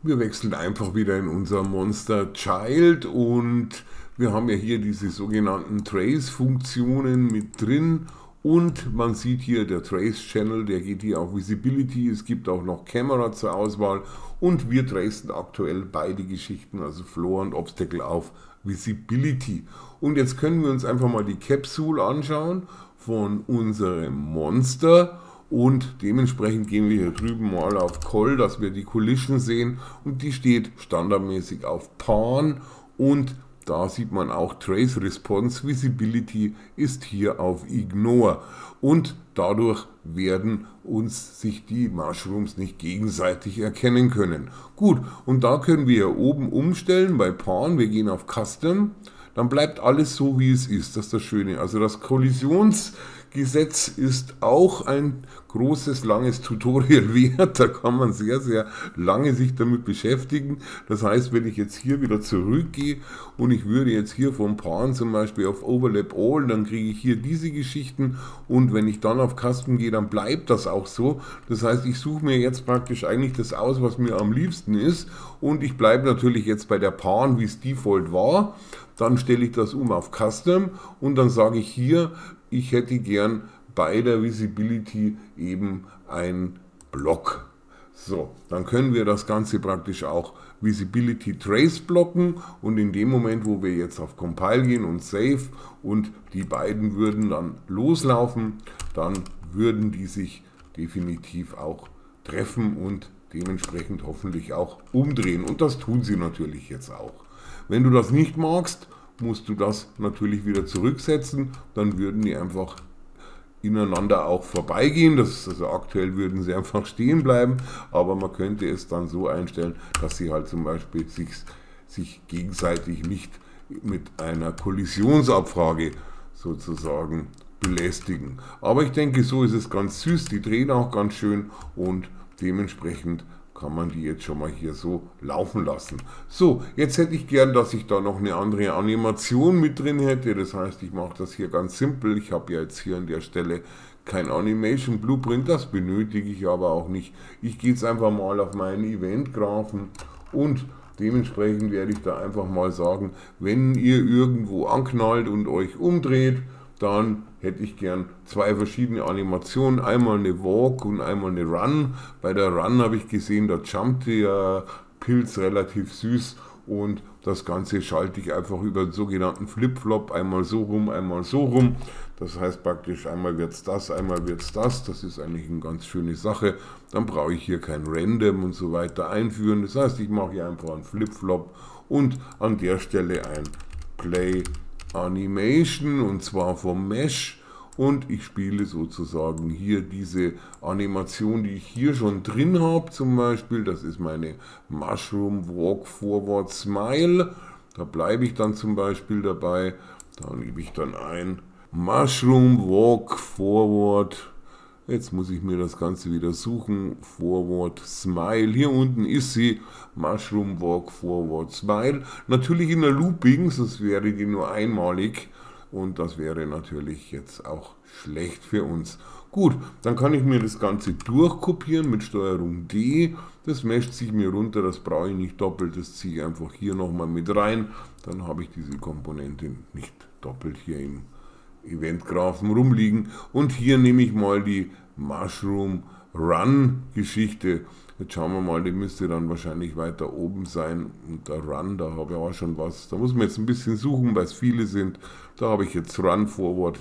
Wir wechseln einfach wieder in unser Monster Child und wir haben ja hier diese sogenannten Trace-Funktionen mit drin. Und man sieht hier, der Trace Channel, der geht hier auf Visibility, es gibt auch noch Camera zur Auswahl und wir tracen aktuell beide Geschichten, also Floor und Obstacle, auf Visibility. Und jetzt können wir uns einfach mal die Capsule anschauen von unserem Monster und dementsprechend gehen wir hier drüben mal auf Call, dass wir die Collision sehen, und die steht standardmäßig auf Pan und da sieht man auch Trace Response Visibility ist hier auf Ignore und dadurch werden uns sich die Mushrooms nicht gegenseitig erkennen können. Gut, und da können wir hier oben umstellen bei Pawn, wir gehen auf Custom, dann bleibt alles so wie es ist, das ist das Schöne. Also das Kollisionsgesetz ist auch ein großes, langes Tutorial wert, da kann man sehr, sehr lange sich damit beschäftigen. Das heißt, wenn ich jetzt hier wieder zurückgehe und ich würde jetzt hier vom Pawn zum Beispiel auf Overlap All, dann kriege ich hier diese Geschichten und wenn ich dann auf Custom gehe, dann bleibt das auch so. Das heißt, ich suche mir jetzt praktisch eigentlich das aus, was mir am liebsten ist und ich bleibe natürlich jetzt bei der Pawn, wie es Default war. Dann stelle ich das um auf Custom und dann sage ich hier, ich hätte gern bei der Visibility eben ein Block. So, dann können wir das Ganze praktisch auch Visibility Trace blocken und in dem Moment, wo wir jetzt auf Compile gehen und Save und die beiden würden dann loslaufen, dann würden die sich definitiv auch treffen und dementsprechend hoffentlich auch umdrehen und das tun sie natürlich jetzt auch. Wenn du das nicht magst, musst du das natürlich wieder zurücksetzen, dann würden die einfach ineinander auch vorbeigehen. Also aktuell würden sie einfach stehen bleiben, aber man könnte es dann so einstellen, dass sie halt zum Beispiel sich gegenseitig nicht mit einer Kollisionsabfrage sozusagen belästigen. Aber ich denke, so ist es ganz süß, die drehen auch ganz schön und dementsprechend kann man die jetzt schon mal hier so laufen lassen. So, jetzt hätte ich gern, dass ich da noch eine andere Animation mit drin hätte. Das heißt, ich mache das hier ganz simpel. Ich habe ja jetzt hier an der Stelle kein Animation Blueprint, das benötige ich aber auch nicht. Ich gehe jetzt einfach mal auf meinen Event-Graphen und dementsprechend werde ich da einfach mal sagen, wenn ihr irgendwo anknallt und euch umdreht, dann hätte ich gern zwei verschiedene Animationen, einmal eine Walk und einmal eine Run. Bei der Run habe ich gesehen, da jumpte ja Pilz relativ süß und das Ganze schalte ich einfach über den sogenannten Flip-Flop, einmal so rum, einmal so rum. Das heißt praktisch, einmal wird es das, einmal wird es das. Das ist eigentlich eine ganz schöne Sache. Dann brauche ich hier kein Random und so weiter einführen. Das heißt, ich mache hier einfach einen Flip-Flop und an der Stelle ein Play Animation und zwar vom Mesh und ich spiele sozusagen hier diese Animation, die ich hier schon drin habe, zum Beispiel, das ist meine Mushroom Walk Forward Smile, da bleibe ich dann zum Beispiel dabei, da gebe ich dann ein Mushroom Walk Forward. Jetzt muss ich mir das Ganze wieder suchen. Forward Smile. Hier unten ist sie. Mushroom Walk Forward Smile. Natürlich in der Looping, sonst wäre die nur einmalig. Und das wäre natürlich jetzt auch schlecht für uns. Gut, dann kann ich mir das Ganze durchkopieren mit Steuerung D. Das mescht sich mir runter, das brauche ich nicht doppelt. Das ziehe ich einfach hier nochmal mit rein. Dann habe ich diese Komponente nicht doppelt hier im Eventgraphen rumliegen und hier nehme ich mal die Mushroom Run Geschichte. Jetzt schauen wir mal, die müsste dann wahrscheinlich weiter oben sein und der Run, da habe ich auch schon was. Da muss man jetzt ein bisschen suchen, weil es viele sind. Da habe ich jetzt Run Forward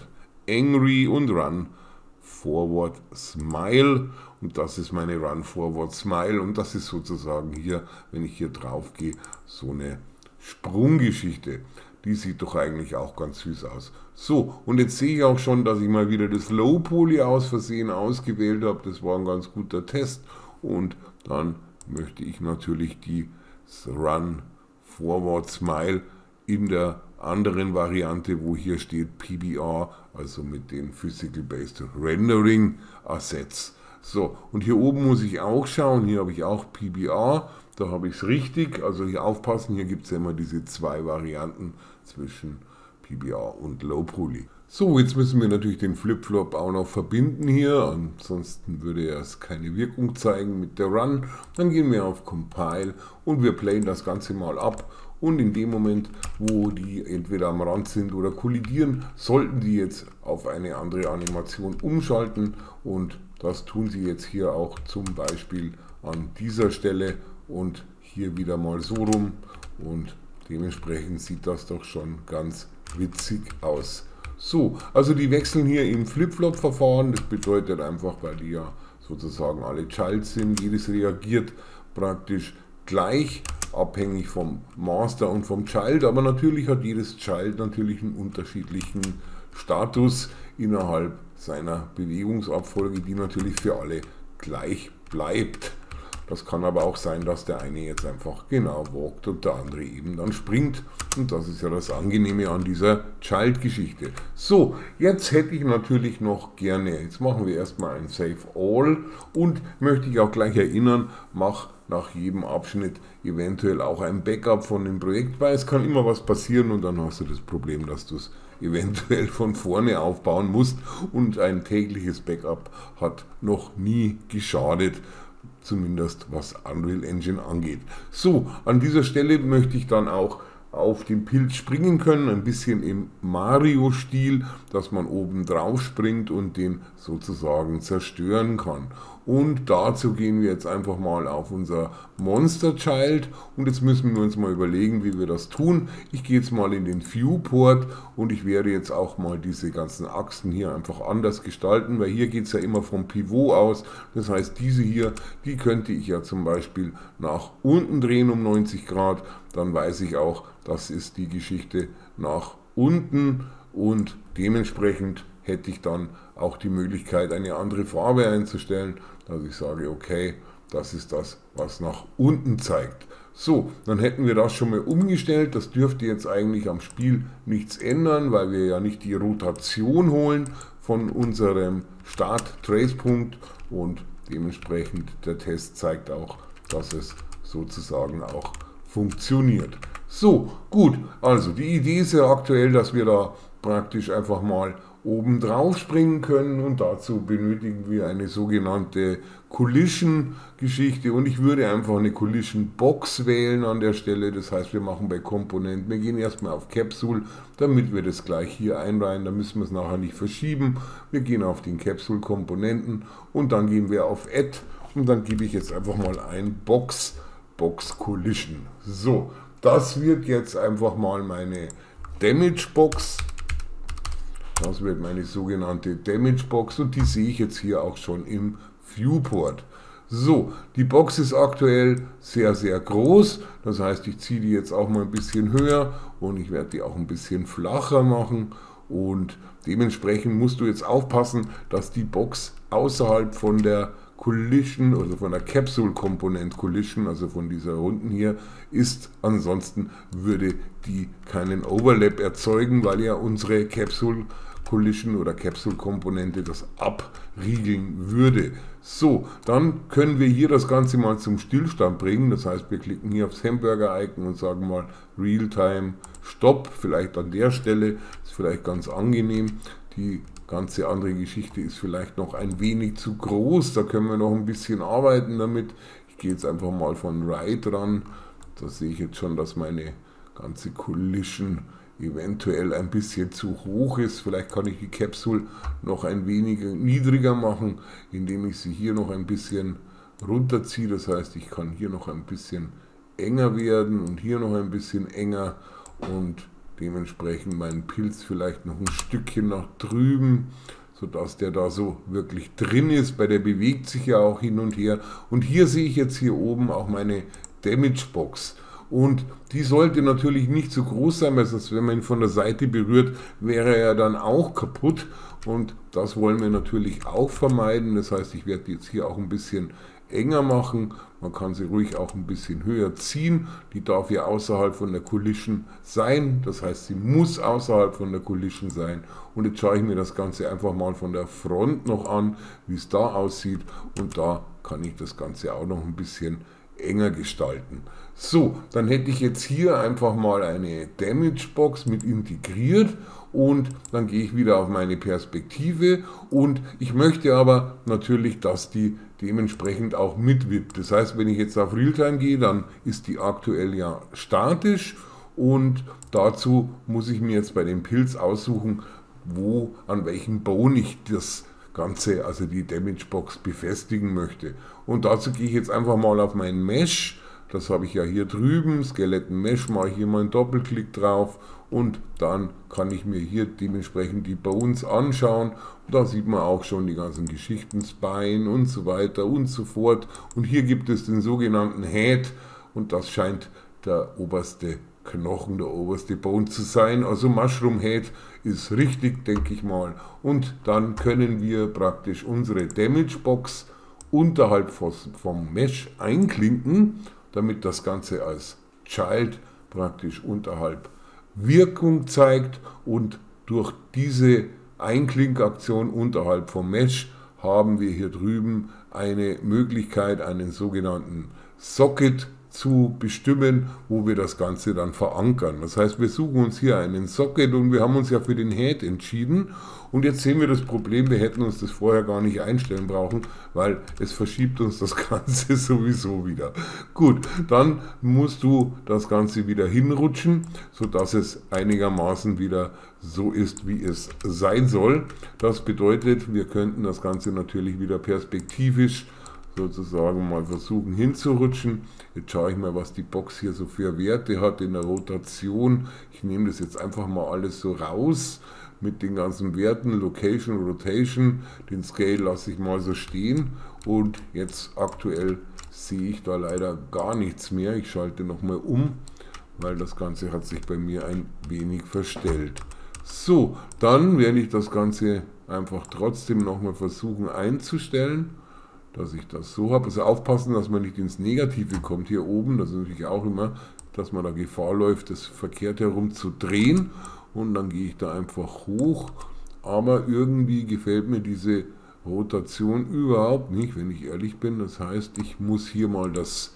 Angry und Run Forward Smile und das ist meine Run Forward Smile und das ist sozusagen hier, wenn ich hier drauf gehe, so eine Sprunggeschichte. Die sieht doch eigentlich auch ganz süß aus. So, und jetzt sehe ich auch schon, dass ich mal wieder das Low Poly aus Versehen ausgewählt habe. Das war ein ganz guter Test. Und dann möchte ich natürlich die Run Forward Smile in der anderen Variante, wo hier steht PBR, also mit den Physical Based Rendering Assets. So, und hier oben muss ich auch schauen, hier habe ich auch PBR, da habe ich es richtig, also hier aufpassen, hier gibt es ja immer diese zwei Varianten zwischen PBR und Low Poly. So, jetzt müssen wir natürlich den Flip-Flop auch noch verbinden hier, ansonsten würde er es keine Wirkung zeigen mit der Run. Dann gehen wir auf Compile und wir playen das Ganze mal ab. Und in dem Moment, wo die entweder am Rand sind oder kollidieren, sollten die jetzt auf eine andere Animation umschalten. Und das tun sie jetzt hier auch zum Beispiel an dieser Stelle und hier wieder mal so rum. Und dementsprechend sieht das doch schon ganz witzig aus. So, also die wechseln hier im Flip-Flop-Verfahren. Das bedeutet einfach, weil die ja sozusagen alle Child sind, jedes reagiert praktisch gleich abhängig vom Master und vom Child, aber natürlich hat jedes Child natürlich einen unterschiedlichen Status innerhalb seiner Bewegungsabfolge, die natürlich für alle gleich bleibt. Das kann aber auch sein, dass der eine jetzt einfach genau walkt und der andere eben dann springt. Und das ist ja das Angenehme an dieser Child-Geschichte. So, jetzt hätte ich natürlich noch gerne, jetzt machen wir erstmal ein Save All und möchte ich auch gleich erinnern, mach nach jedem Abschnitt eventuell auch ein Backup von dem Projekt, weil es kann immer was passieren und dann hast du das Problem, dass du es eventuell von vorne aufbauen musst und ein tägliches Backup hat noch nie geschadet. Zumindest was Unreal Engine angeht. So, an dieser Stelle möchte ich dann auch auf den Pilz springen können, ein bisschen im Mario-Stil, dass man oben drauf springt und den sozusagen zerstören kann. Und dazu gehen wir jetzt einfach mal auf unser Monster Child und jetzt müssen wir uns mal überlegen, wie wir das tun. Ich gehe jetzt mal in den Viewport und ich werde jetzt auch mal diese ganzen Achsen hier einfach anders gestalten, weil hier geht es ja immer vom Pivot aus. Das heißt, diese hier, die könnte ich ja zum Beispiel nach unten drehen um 90 Grad. Dann weiß ich auch, das ist die Geschichte nach unten und dementsprechend hätte ich dann auch die Möglichkeit, eine andere Farbe einzustellen, dass ich sage, okay, das ist das, was nach unten zeigt. So, dann hätten wir das schon mal umgestellt. Das dürfte jetzt eigentlich am Spiel nichts ändern, weil wir ja nicht die Rotation holen von unserem Start-Trace-Punkt und dementsprechend der Test zeigt auch, dass es sozusagen auch funktioniert. So, gut, also die Idee ist ja aktuell, dass wir da praktisch einfach mal oben drauf springen können und dazu benötigen wir eine sogenannte Collision-Geschichte und ich würde einfach eine Collision-Box wählen an der Stelle. Das heißt, wir machen bei Komponenten, wir gehen erstmal auf Capsule, damit wir das gleich hier einreihen, da müssen wir es nachher nicht verschieben. Wir gehen auf den Capsule-Komponenten und dann gehen wir auf Add und dann gebe ich jetzt einfach mal ein Box Collision. So, das wird jetzt einfach mal meine Damage Box. Das wird meine sogenannte Damage Box und die sehe ich jetzt hier auch schon im Viewport. So, die Box ist aktuell sehr, sehr groß. Das heißt, ich ziehe die jetzt auch mal ein bisschen höher und ich werde die auch ein bisschen flacher machen. Und dementsprechend musst du jetzt aufpassen, dass die Box außerhalb von der Collision, also von der Capsule Component Collision, also von dieser runden hier, ist. Ansonsten würde die keinen Overlap erzeugen, weil ja unsere Capsule Collision oder Capsule Komponente das abriegeln würde. So, dann können wir hier das Ganze mal zum Stillstand bringen. Das heißt, wir klicken hier aufs Hamburger-Icon und sagen mal Realtime Stop. Vielleicht an der Stelle, ist vielleicht ganz angenehm. Die ganze andere Geschichte ist vielleicht noch ein wenig zu groß. Da können wir noch ein bisschen arbeiten damit. Ich gehe jetzt einfach mal von Right ran. Da sehe ich jetzt schon, dass meine ganze Collision eventuell ein bisschen zu hoch ist. Vielleicht kann ich die Capsule noch ein wenig niedriger machen, indem ich sie hier noch ein bisschen runterziehe. Das heißt, ich kann hier noch ein bisschen enger werden und hier noch ein bisschen enger und dementsprechend meinen Pilz vielleicht noch ein Stückchen nach drüben, sodass der da so wirklich drin ist, weil der bewegt sich ja auch hin und her. Und hier sehe ich jetzt hier oben auch meine Damage Box. Und die sollte natürlich nicht so groß sein, weil sonst, wenn man ihn von der Seite berührt, wäre er dann auch kaputt. Und das wollen wir natürlich auch vermeiden. Das heißt, ich werde die jetzt hier auch ein bisschen enger machen. Man kann sie ruhig auch ein bisschen höher ziehen. Die darf ja außerhalb von der Collision sein. Das heißt, sie muss außerhalb von der Collision sein. Und jetzt schaue ich mir das Ganze einfach mal von der Front noch an, wie es da aussieht. Und da kann ich das Ganze auch noch ein bisschen enger gestalten. So, dann hätte ich jetzt hier einfach mal eine Damage Box mit integriert und dann gehe ich wieder auf meine Perspektive und ich möchte aber natürlich, dass die dementsprechend auch mitwippt. Das heißt, wenn ich jetzt auf Realtime gehe, dann ist die aktuell ja statisch und dazu muss ich mir jetzt bei dem Pilz aussuchen, an welchem Bone ich das Ganze, also die Damage Box befestigen möchte. Und dazu gehe ich jetzt einfach mal auf meinen Mesh. Das habe ich ja hier drüben, Skeleton Mesh, mache ich hier mal einen Doppelklick drauf und dann kann ich mir hier dementsprechend die Bones anschauen. Und da sieht man auch schon die ganzen Geschichten, Spine und so weiter und so fort. Und hier gibt es den sogenannten Head und das scheint der oberste Knochen, der oberste Bone zu sein. Also Mushroom Head ist richtig, denke ich mal. Und dann können wir praktisch unsere Damage Box unterhalb vom Mesh einklinken, damit das Ganze als Child praktisch unterhalb Wirkung zeigt, und durch diese Einklinkaktion unterhalb vom Mesh haben wir hier drüben eine Möglichkeit, einen sogenannten Socket zu bestimmen, wo wir das Ganze dann verankern. Das heißt, wir suchen uns hier einen Socket, und wir haben uns ja für den Head entschieden, und jetzt sehen wir das Problem, wir hätten uns das vorher gar nicht einstellen brauchen, weil es verschiebt uns das Ganze sowieso wieder. Gut, dann musst du das Ganze wieder hinrutschen, sodass es einigermaßen wieder so ist, wie es sein soll. Das bedeutet, wir könnten das Ganze natürlich wieder perspektivisch sozusagen mal versuchen hinzurutschen. Jetzt schaue ich mal, was die Box hier so für Werte hat in der Rotation. Ich nehme das jetzt einfach mal alles so raus mit den ganzen Werten, Location, Rotation. Den Scale lasse ich mal so stehen, und jetzt aktuell sehe ich da leider gar nichts mehr. Ich schalte nochmal um, weil das Ganze hat sich bei mir ein wenig verstellt. So, dann werde ich das Ganze einfach trotzdem nochmal versuchen einzustellen, dass ich das so habe. Also aufpassen, dass man nicht ins Negative kommt hier oben. Das ist natürlich auch immer, dass man da Gefahr läuft, das verkehrt herum zu drehen. Und dann gehe ich da einfach hoch. Aber irgendwie gefällt mir diese Rotation überhaupt nicht, wenn ich ehrlich bin. Das heißt, ich muss hier mal das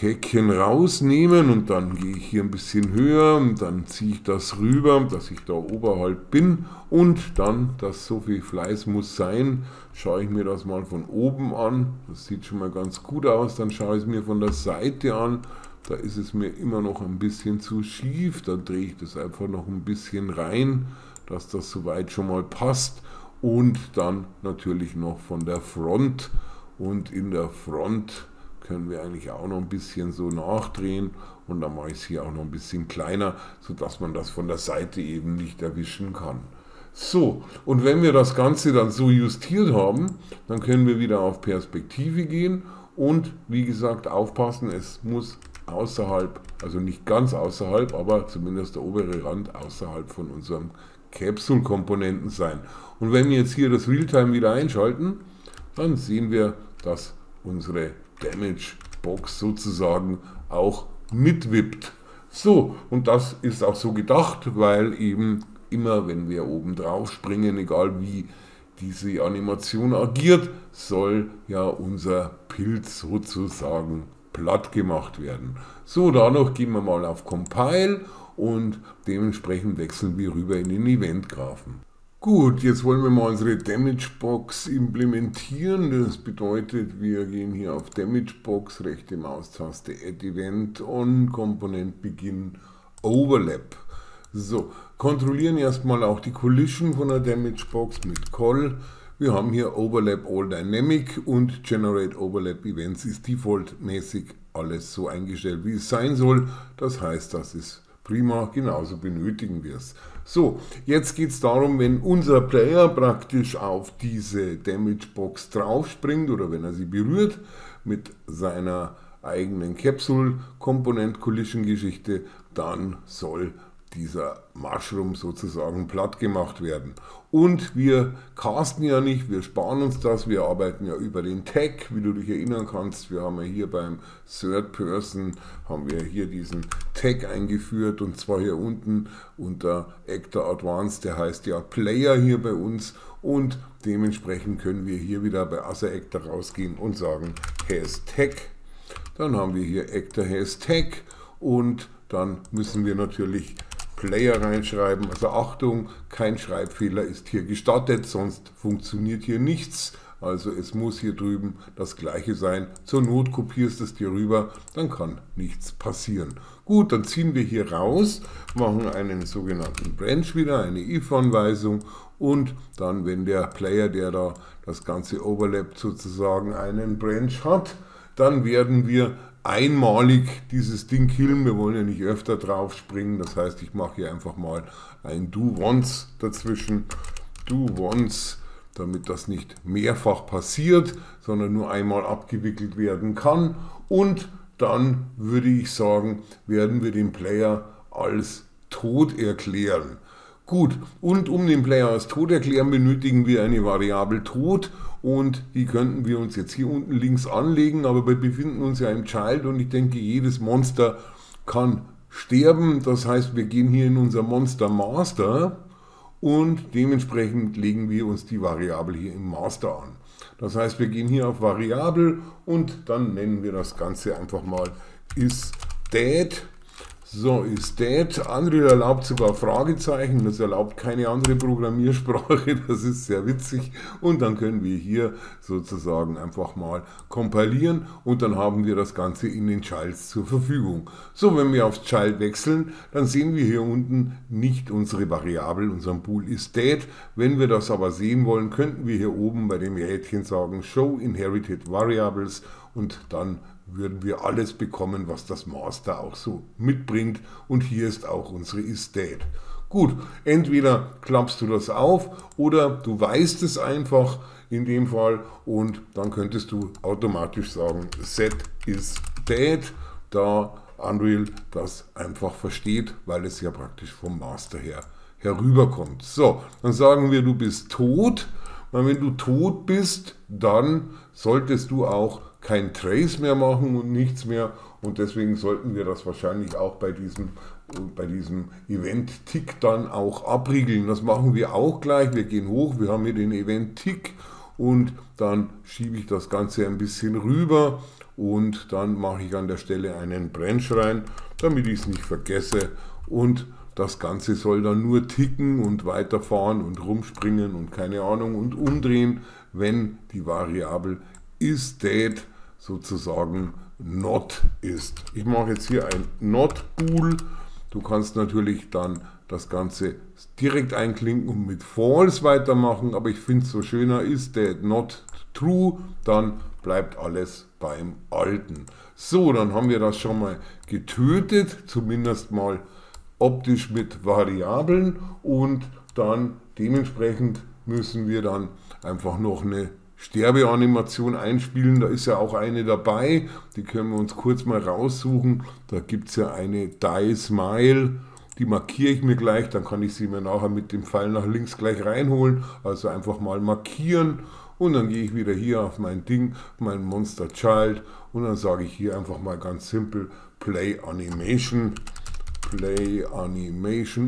Häkchen rausnehmen, und dann gehe ich hier ein bisschen höher, und dann ziehe ich das rüber, dass ich da oberhalb bin, und dann, dass so viel Fleiß muss sein, schaue ich mir das mal von oben an. Das sieht schon mal ganz gut aus. Dann schaue ich es mir von der Seite an. Da ist es mir immer noch ein bisschen zu schief. Dann drehe ich das einfach noch ein bisschen rein, dass das soweit schon mal passt. Und dann natürlich noch von der Front, und in der Front können wir eigentlich auch noch ein bisschen so nachdrehen, und dann mache ich es hier auch noch ein bisschen kleiner, sodass man das von der Seite eben nicht erwischen kann. So, und wenn wir das Ganze dann so justiert haben, dann können wir wieder auf Perspektive gehen, und wie gesagt, aufpassen, es muss außerhalb, also nicht ganz außerhalb, aber zumindest der obere Rand außerhalb von unserem Capsule-Komponenten sein. Und wenn wir jetzt hier das Realtime wieder einschalten, dann sehen wir, dass unsere Damage Box sozusagen auch mitwippt. So, und das ist auch so gedacht, weil eben immer, wenn wir oben drauf springen, egal wie diese Animation agiert, soll ja unser Pilz sozusagen platt gemacht werden. So, dadurch gehen wir mal auf Compile, und dementsprechend wechseln wir rüber in den Event-Graphen. Gut, jetzt wollen wir mal unsere Damage Box implementieren. Das bedeutet, wir gehen hier auf Damage Box, rechte Maustaste, Add Event, On, Komponent Begin, Overlap. So, kontrollieren erstmal auch die Collision von der Damage Box mit Call. Wir haben hier Overlap All Dynamic, und Generate Overlap Events ist defaultmäßig alles so eingestellt, wie es sein soll. Das heißt, das ist prima, genauso benötigen wir es. So, jetzt geht es darum, wenn unser Player praktisch auf diese Damage Box drauf springt, oder wenn er sie berührt mit seiner eigenen Capsule Component Collision Geschichte, dann soll dieser Mushroom sozusagen platt gemacht werden. Und wir casten ja nicht, wir sparen uns das, wir arbeiten ja über den Tag, wie du dich erinnern kannst. Wir haben ja hier beim Third Person, haben wir hier diesen Tag eingeführt, und zwar hier unten unter Actor Advanced, der heißt ja Player hier bei uns, und dementsprechend können wir hier wieder bei Other Actor rausgehen und sagen has Tag. Dann haben wir hier Actor has Tag, und dann müssen wir natürlich Player reinschreiben. Also Achtung, kein Schreibfehler ist hier gestattet, sonst funktioniert hier nichts. Also es muss hier drüben das gleiche sein. Zur Not kopierst du es dir rüber, dann kann nichts passieren. Gut, dann ziehen wir hier raus, machen einen sogenannten Branch wieder, eine if-Anweisung, und dann, wenn der Player, der da das ganze overlappt, sozusagen einen Branch hat, dann werden wir einmalig dieses Ding killen. Wir wollen ja nicht öfter drauf springen. Das heißt, ich mache hier einfach mal ein Do Once dazwischen. Do Once, damit das nicht mehrfach passiert, sondern nur einmal abgewickelt werden kann. Und dann würde ich sagen, werden wir den Player als tot erklären. Gut, und um den Player als tot erklären, benötigen wir eine Variable tot und die könnten wir uns jetzt hier unten links anlegen, aber wir befinden uns ja im Child und ich denke, jedes Monster kann sterben. Das heißt, wir gehen hier in unser Monster Master und dementsprechend legen wir uns die Variable hier im Master an. Das heißt, wir gehen hier auf Variable und dann nennen wir das Ganze einfach mal isDead. So, isDead. Unreal erlaubt sogar Fragezeichen, das erlaubt keine andere Programmiersprache, das ist sehr witzig. Und dann können wir hier sozusagen einfach mal kompilieren und dann haben wir das Ganze in den Childs zur Verfügung. So, wenn wir aufs Child wechseln, dann sehen wir hier unten nicht unsere Variable, unseren Bool isDead. Wenn wir das aber sehen wollen, könnten wir hier oben bei dem Rädchen sagen Show Inherited Variables und dann würden wir alles bekommen, was das Master auch so mitbringt. Und hier ist auch unsere isDead. Gut, entweder klappst du das auf oder du weißt es einfach in dem Fall und dann könntest du automatisch sagen set isDead, da Unreal das einfach versteht, weil es ja praktisch vom Master her herüberkommt. So, dann sagen wir, du bist tot. Und wenn du tot bist, dann solltest du auch kein Trace mehr machen und nichts mehr und deswegen sollten wir das wahrscheinlich auch bei diesem Event-Tick dann auch abriegeln. Das machen wir auch gleich. Wir gehen hoch, wir haben hier den Event-Tick und dann schiebe ich das Ganze ein bisschen rüber und dann mache ich an der Stelle einen Branch rein, damit ich es nicht vergesse und das Ganze soll dann nur ticken und weiterfahren und rumspringen und keine Ahnung und umdrehen, wenn die Variable isDead sozusagen not ist. Ich mache jetzt hier ein not Bool. Du kannst natürlich dann das Ganze direkt einklinken und mit false weitermachen, aber ich finde es so schöner, isDead not true, dann bleibt alles beim Alten. So, dann haben wir das schon mal getötet, zumindest mal optisch mit Variablen und dann dementsprechend müssen wir dann einfach noch eine Sterbeanimation einspielen. Da ist ja auch eine dabei, die können wir uns kurz mal raussuchen. Da gibt es ja eine Die Smile, die markiere ich mir gleich, dann kann ich sie mir nachher mit dem Pfeil nach links gleich reinholen. Also einfach mal markieren und dann gehe ich wieder hier auf mein Ding, mein Monster Child und dann sage ich hier einfach mal ganz simpel Play Animation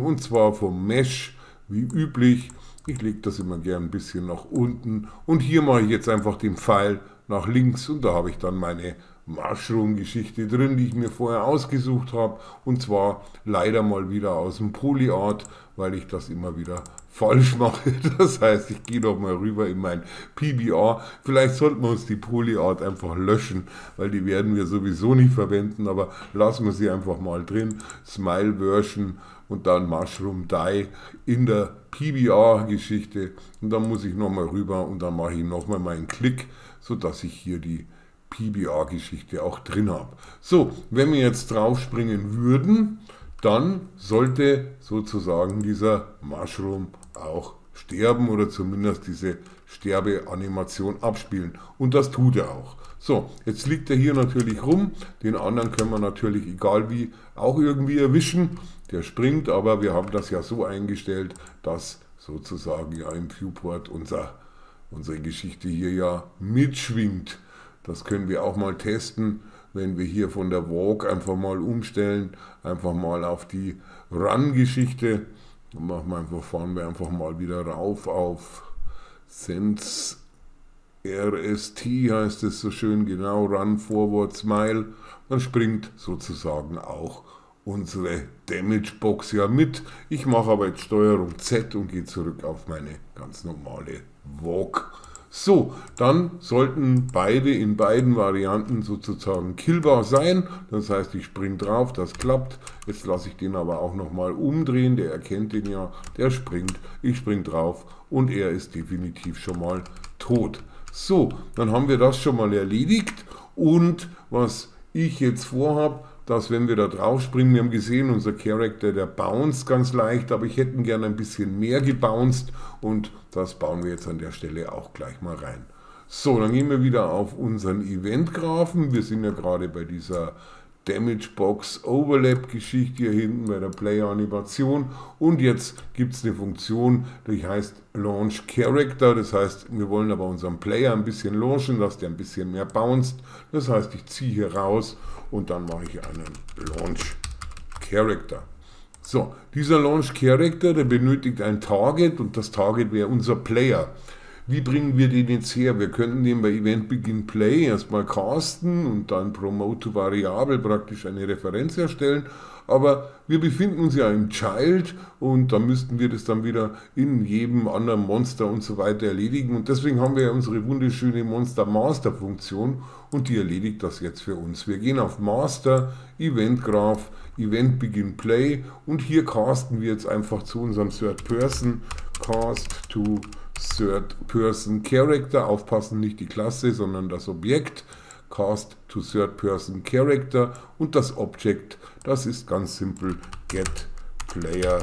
und zwar vom Mesh wie üblich. Ich lege das immer gern ein bisschen nach unten und hier mache ich jetzt einfach den Pfeil nach links und da habe ich dann meine Mushroom-Geschichte drin, die ich mir vorher ausgesucht habe und zwar leider mal wieder aus dem Polyart, weil ich das immer wieder falsch mache. Das heißt, ich gehe doch mal rüber in mein PBR. Vielleicht sollten wir uns die Polyart einfach löschen, weil die werden wir sowieso nicht verwenden, aber lassen wir sie einfach mal drin. Smile Version und dann Mushroom Die in der PBR-Geschichte und dann muss ich nochmal rüber und dann mache ich nochmal meinen Klick, sodass ich hier die PBR-Geschichte auch drin habe. So, wenn wir jetzt drauf springen würden, dann sollte sozusagen dieser Mushroom auch sterben oder zumindest diese Sterbeanimation abspielen. Und das tut er auch. So, jetzt liegt er hier natürlich rum. Den anderen können wir natürlich, egal wie, auch irgendwie erwischen. Der springt, aber wir haben das ja so eingestellt, dass sozusagen ja im Viewport unsere Geschichte hier ja mitschwingt. Das können wir auch mal testen, wenn wir hier von der Walk einfach mal umstellen, einfach mal auf die Run-Geschichte. Dann fahren wir einfach mal wieder rauf auf Sense RST, heißt es so schön, genau, Run Forward Smile. Dann springt sozusagen auch unsere Damage Box ja mit. Ich mache aber jetzt Steuerung Z und gehe zurück auf meine ganz normale Walk. So, dann sollten beide in beiden Varianten sozusagen killbar sein. Das heißt, ich springe drauf, das klappt. Jetzt lasse ich den aber auch nochmal umdrehen. Der erkennt den ja, der springt. Ich springe drauf und er ist definitiv schon mal tot. So, dann haben wir das schon mal erledigt. Und was ich jetzt vorhabe, dass wenn wir da drauf springen, wir haben gesehen, unser Charakter, der bounced ganz leicht, aber ich hätte gerne ein bisschen mehr gebounced und das bauen wir jetzt an der Stelle auch gleich mal rein. So, dann gehen wir wieder auf unseren Event-Graphen. Wir sind ja gerade bei dieser Damage Box Overlap Geschichte hier hinten bei der Player Animation, und jetzt gibt es eine Funktion, die heißt Launch Character. Das heißt, wir wollen aber unseren Player ein bisschen launchen, dass der ein bisschen mehr bounced. Das heißt, ich ziehe hier raus und dann mache ich einen Launch Character. So, dieser Launch Character, der benötigt ein Target, und das Target wäre unser Player. Wie bringen wir den jetzt her? Wir könnten den bei Event Begin Play erstmal casten und dann Promote to Variable praktisch eine Referenz erstellen. Aber wir befinden uns ja im Child, und da müssten wir das dann wieder in jedem anderen Monster und so weiter erledigen. Und deswegen haben wir ja unsere wunderschöne Monster Master Funktion, und die erledigt das jetzt für uns. Wir gehen auf Master, Event Graph, Event Begin Play, und hier casten wir jetzt einfach zu unserem Third Person Cast to Third Person Character, aufpassen, nicht die Klasse, sondern das Objekt, Cast to Third Person Character, und das Object, das ist ganz simpel Get Player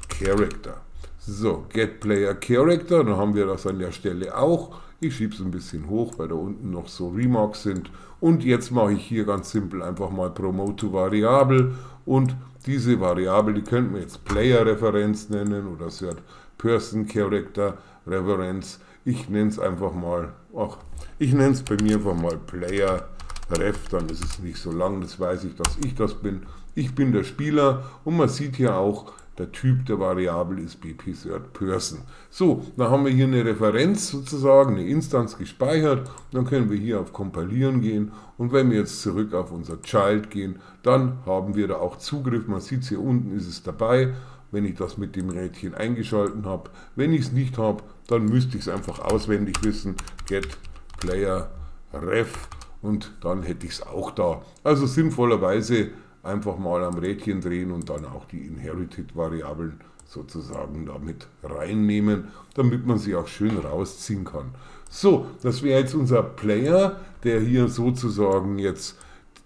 Character. So, Get Player Character, dann haben wir das an der Stelle auch. Ich schiebe es ein bisschen hoch, weil da unten noch so Remarks sind, und jetzt mache ich hier ganz simpel einfach mal Promote to Variable, und diese Variable, die könnten wir jetzt Player Referenz nennen oder Third Person Character Referenz. Ich nenne es einfach mal, ich nenne es bei mir einfach mal Player Ref, dann ist es nicht so lang, das weiß ich, dass ich das bin. Ich bin der Spieler, und man sieht hier auch, der Typ der Variable ist BP Third Person. So, dann haben wir hier eine Referenz sozusagen, eine Instanz gespeichert. Dann können wir hier auf Kompilieren gehen, und wenn wir jetzt zurück auf unser Child gehen, dann haben wir da auch Zugriff. Man sieht es hier unten, ist es dabei, wenn ich das mit dem Rädchen eingeschalten habe. Wenn ich es nicht habe, dann müsste ich es einfach auswendig wissen, Get Player Ref, und dann hätte ich es auch da. Also sinnvollerweise einfach mal am Rädchen drehen und dann auch die Inherited-Variablen sozusagen damit reinnehmen, damit man sie auch schön rausziehen kann. So, das wäre jetzt unser Player, der hier sozusagen jetzt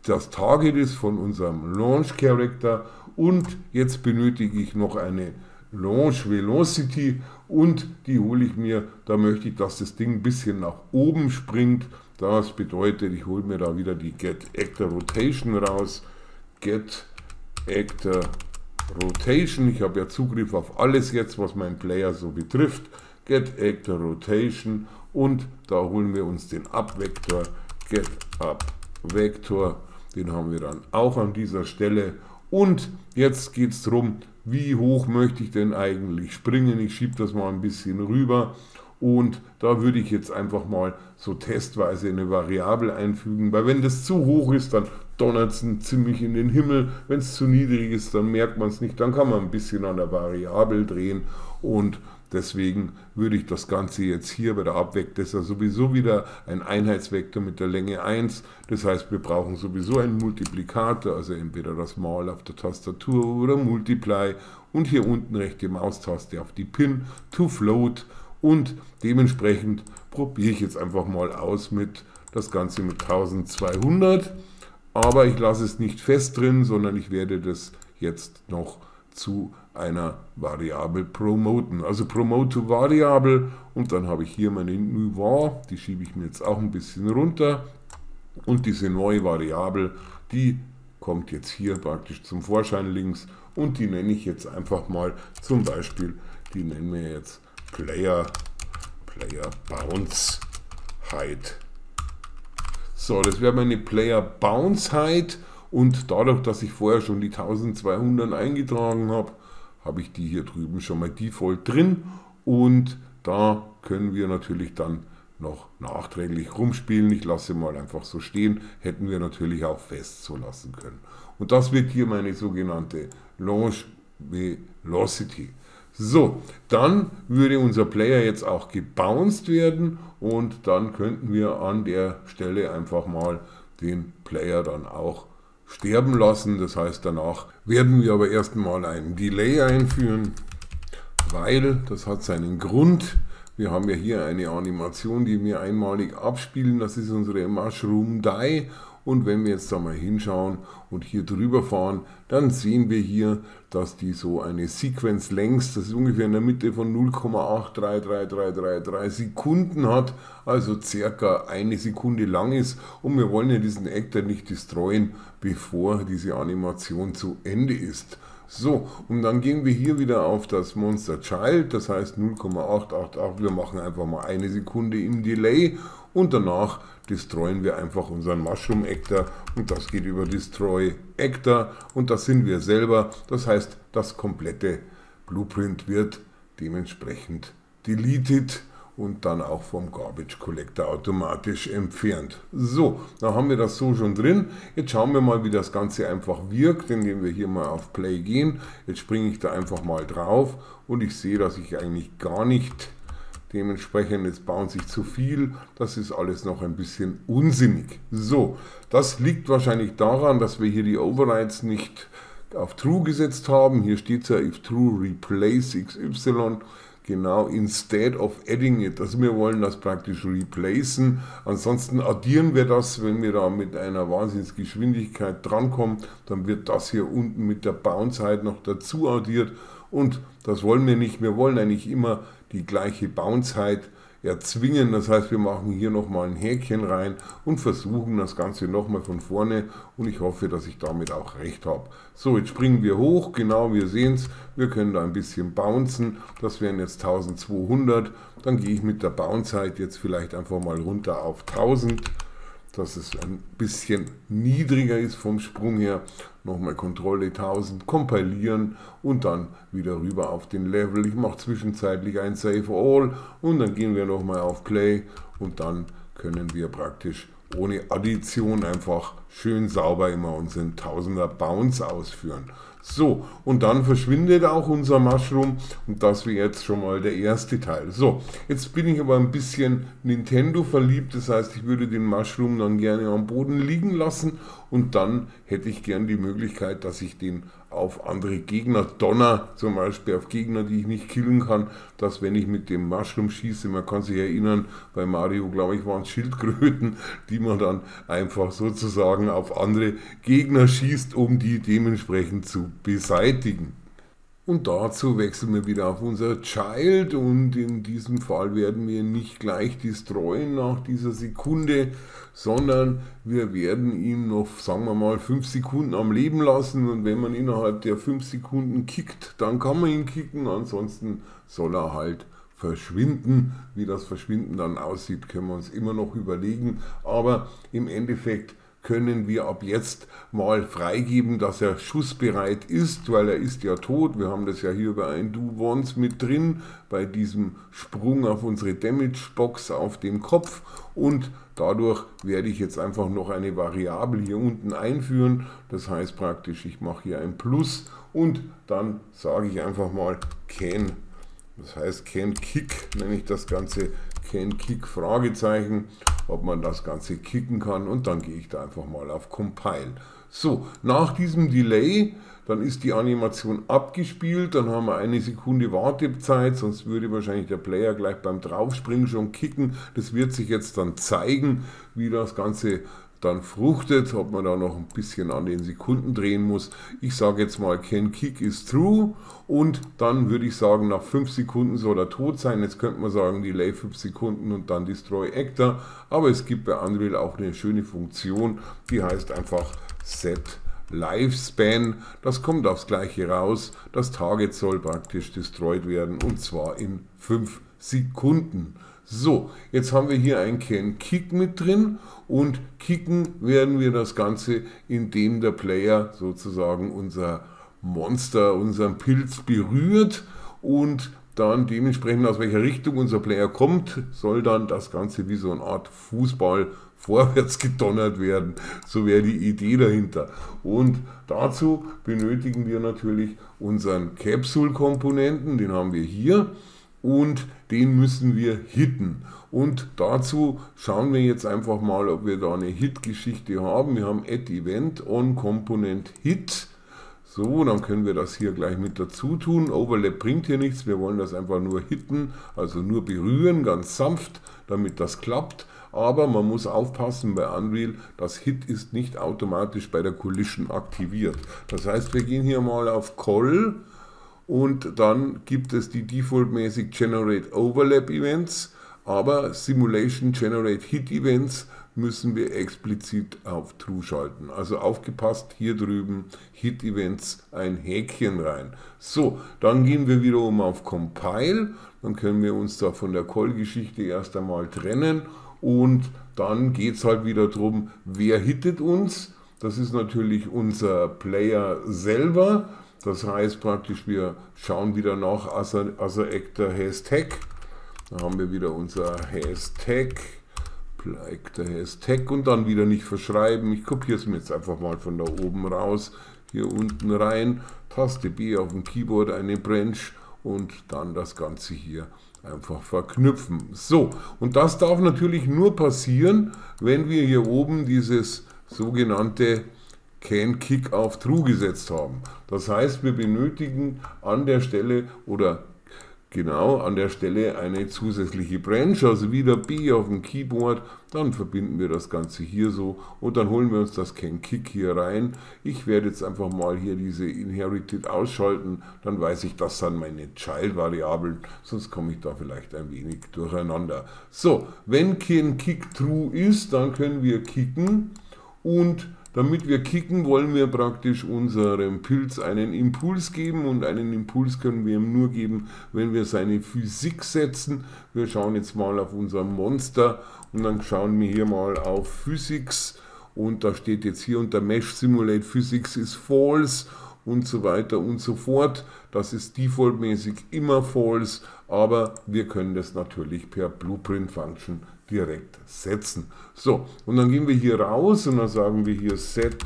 das Target ist von unserem Launch Character, und jetzt benötige ich noch eine Launch Velocity, und die hole ich mir, da möchte ich, dass das Ding ein bisschen nach oben springt. Das bedeutet, ich hole mir da wieder die Get Actor Rotation raus. Get Actor Rotation, ich habe ja Zugriff auf alles jetzt, was mein Player so betrifft. Get Actor Rotation, und da holen wir uns den Up-Vektor, Get Up-Vektor, den haben wir dann auch an dieser Stelle. Und jetzt geht es darum, wie hoch möchte ich denn eigentlich springen. Ich schiebe das mal ein bisschen rüber, und da würde ich jetzt einfach mal so testweise eine Variable einfügen, weil wenn das zu hoch ist, dann donnert es ziemlich in den Himmel. Wenn es zu niedrig ist, dann merkt man es nicht, dann kann man ein bisschen an der Variable drehen, und deswegen würde ich das Ganze jetzt hier bei der Abvektor, das ist ja sowieso wieder ein Einheitsvektor mit der Länge 1, das heißt, wir brauchen sowieso einen Multiplikator, also entweder das Mal auf der Tastatur oder Multiply, und hier unten rechte Maustaste auf die Pin to Float, und dementsprechend probiere ich jetzt einfach mal aus mit das Ganze mit 1200, aber ich lasse es nicht fest drin, sondern ich werde das jetzt noch zu einer Variable promoten. Also Promote to Variable, und dann habe ich hier meine New Var, die schiebe ich mir jetzt auch ein bisschen runter, und diese neue Variable, die kommt jetzt hier praktisch zum Vorschein links, und die nenne ich jetzt einfach mal zum Beispiel, die nennen wir jetzt Player Bounce Height. So, das wäre meine Player Bounce Height, und dadurch, dass ich vorher schon die 1200 eingetragen habe, habe ich die hier drüben schon mal default drin, und da können wir natürlich dann noch nachträglich rumspielen. Ich lasse mal einfach so stehen, hätten wir natürlich auch fest so lassen können. Und das wird hier meine sogenannte Launch Velocity. So, dann würde unser Player jetzt auch gebounced werden, und dann könnten wir an der Stelle einfach mal den Player dann auch sterben lassen. Das heißt, danach werden wir aber erstmal einen Delay einführen, weil das hat seinen Grund. Wir haben ja hier eine Animation, die wir einmalig abspielen. Das ist unsere Mushroom Die, Und wenn wir jetzt da mal hinschauen und hier drüber fahren, dann sehen wir hier, dass die so eine Sequence Length, das ist ungefähr in der Mitte von 0,833333 Sekunden hat, also circa eine Sekunde lang ist. Und wir wollen ja diesen Actor nicht destroyen, bevor diese Animation zu Ende ist. So, und dann gehen wir hier wieder auf das Monster Child, das heißt 0,888, wir machen einfach mal eine Sekunde im Delay und danach destroyen wir einfach unseren Mushroom Actor und das geht über Destroy Actor und das sind wir selber, das heißt das komplette Blueprint wird dementsprechend deleted und dann auch vom Garbage Collector automatisch entfernt. So, da haben wir das so schon drin. Jetzt schauen wir mal, wie das Ganze einfach wirkt, indem wir hier mal auf Play gehen. Jetzt springe ich da einfach mal drauf und ich sehe, dass ich eigentlich gar nicht, dementsprechend jetzt bounce ich zu viel. Das ist alles noch ein bisschen unsinnig. So, das liegt wahrscheinlich daran, dass wir hier die Overrides nicht auf True gesetzt haben. Hier steht ja, if True replace XY. Genau, instead of adding it, also wir wollen das praktisch replacen, ansonsten addieren wir das, wenn wir da mit einer Wahnsinnsgeschwindigkeit drankommen, dann wird das hier unten mit der Bounce-Height noch dazu addiert und das wollen wir nicht, wir wollen eigentlich immer die gleiche Bounce-Height erzwingen, das heißt wir machen hier nochmal ein Häkchen rein und versuchen das Ganze nochmal von vorne und ich hoffe, dass ich damit auch recht habe. So, jetzt springen wir hoch, genau, wir sehen es, wir können da ein bisschen bouncen, das wären jetzt 1200, dann gehe ich mit der Bounce-Height jetzt vielleicht einfach mal runter auf 1000, dass es ein bisschen niedriger ist vom Sprung her. Nochmal Kontrolle 1000, kompilieren und dann wieder rüber auf den Level. Ich mache zwischenzeitlich ein Save All und dann gehen wir nochmal auf Play und dann können wir praktisch ohne Addition einfach schön sauber immer unseren 1000er Bounce ausführen. So, und dann verschwindet auch unser Mushroom und das wäre jetzt schon mal der erste Teil. So, jetzt bin ich aber ein bisschen Nintendo verliebt, das heißt, ich würde den Mushroom dann gerne am Boden liegen lassen und dann hätte ich gern die Möglichkeit, dass ich den auf andere Gegner donner, zum Beispiel auf Gegner, die ich nicht killen kann, dass wenn ich mit dem Mushroom schieße, man kann sich erinnern, bei Mario, glaube ich, waren es Schildkröten, die man dann einfach sozusagen auf andere Gegner schießt, um die dementsprechend zu beseitigen. Und dazu wechseln wir wieder auf unser Child und in diesem Fall werden wir nicht gleich destroyen nach dieser Sekunde, sondern wir werden ihn noch, sagen wir mal, 5 Sekunden am Leben lassen und wenn man innerhalb der 5 Sekunden kickt, dann kann man ihn kicken, ansonsten soll er halt verschwinden. Wie das Verschwinden dann aussieht, können wir uns immer noch überlegen, aber im Endeffekt können wir ab jetzt mal freigeben, dass er schussbereit ist, weil er ist ja tot. Wir haben das ja hier bei ein Do Once mit drin, bei diesem Sprung auf unsere Damage Box auf dem Kopf und dadurch werde ich jetzt einfach noch eine Variable hier unten einführen. Das heißt praktisch, ich mache hier ein Plus und dann sage ich einfach mal can, das heißt can kick, nenne ich das Ganze, can kick Fragezeichen, ob man das Ganze kicken kann und dann gehe ich da einfach mal auf Compile. So, nach diesem Delay, dann ist die Animation abgespielt, dann haben wir eine Sekunde Wartezeit, sonst würde wahrscheinlich der Player gleich beim Draufspringen schon kicken. Das wird sich jetzt dann zeigen, wie das Ganze dann fruchtet, ob man da noch ein bisschen an den Sekunden drehen muss. Ich sage jetzt mal, can kick is true und dann würde ich sagen, nach 5 Sekunden soll er tot sein. Jetzt könnte man sagen, Delay 5 Sekunden und dann Destroy Actor, aber es gibt bei Unreal auch eine schöne Funktion, die heißt einfach Set Lifespan, das kommt aufs Gleiche raus, das Target soll praktisch destroyed werden und zwar in 5 Sekunden. So, jetzt haben wir hier ein Can Kick mit drin und kicken werden wir das Ganze, indem der Player sozusagen unser Monster, unseren Pilz berührt und dann dementsprechend aus welcher Richtung unser Player kommt, soll dann das Ganze wie so eine Art Fußball vorwärts gedonnert werden. So wäre die Idee dahinter. Und dazu benötigen wir natürlich unseren Capsule-Komponenten, den haben wir hier. Und den müssen wir hitten. Und dazu schauen wir jetzt einfach mal, ob wir da eine Hit-Geschichte haben. Wir haben Add Event on Component Hit. So, dann können wir das hier gleich mit dazu tun. Overlap bringt hier nichts, wir wollen das einfach nur hitten, also nur berühren, ganz sanft, damit das klappt. aber man muss aufpassen bei Unreal, das Hit ist nicht automatisch bei der Collision aktiviert. Das heißt, wir gehen hier mal auf Call und dann gibt es die defaultmäßig Generate Overlap Events, aber Simulation Generate Hit Events müssen wir explizit auf True schalten. Also aufgepasst, hier drüben Hit Events ein Häkchen rein. So, dann gehen wir wiederum auf Compile, dann können wir uns da von der Call-Geschichte erst einmal trennen und dann geht es halt wieder darum, wer hittet uns. Das ist natürlich unser Player selber. Das heißt praktisch, wir schauen wieder nach Other Actor Hashtag. Da haben wir wieder unser Hashtag. Actor Hashtag und dann wieder nicht verschreiben. Ich kopiere es mir jetzt einfach mal von da oben raus. Hier unten rein. Taste B auf dem Keyboard, eine Branch und dann das Ganze hier einfach verknüpfen. So, und das darf natürlich nur passieren, wenn wir hier oben dieses sogenannte Can Kick auf True gesetzt haben. Das heißt, wir benötigen an der Stelle oder genau an der Stelle eine zusätzliche Branch, also wieder B auf dem Keyboard, dann verbinden wir das Ganze hier so und dann holen wir uns das Can Kick hier rein. Ich werde jetzt einfach mal hier diese Inherited ausschalten, dann weiß ich, das sind meine Child-Variablen, sonst komme ich da vielleicht ein wenig durcheinander. So, wenn Can Kick True ist, dann können wir kicken und damit wir kicken, wollen wir praktisch unserem Pilz einen Impuls geben und einen Impuls können wir ihm nur geben, wenn wir seine Physik setzen. Wir schauen jetzt mal auf unser Monster und dann schauen wir hier mal auf Physics und da steht jetzt hier unter Mesh Simulate Physics is false und so weiter und so fort. Das ist defaultmäßig immer false, aber wir können das natürlich per Blueprint Function direkt setzen. So, und dann gehen wir hier raus und dann sagen wir hier Set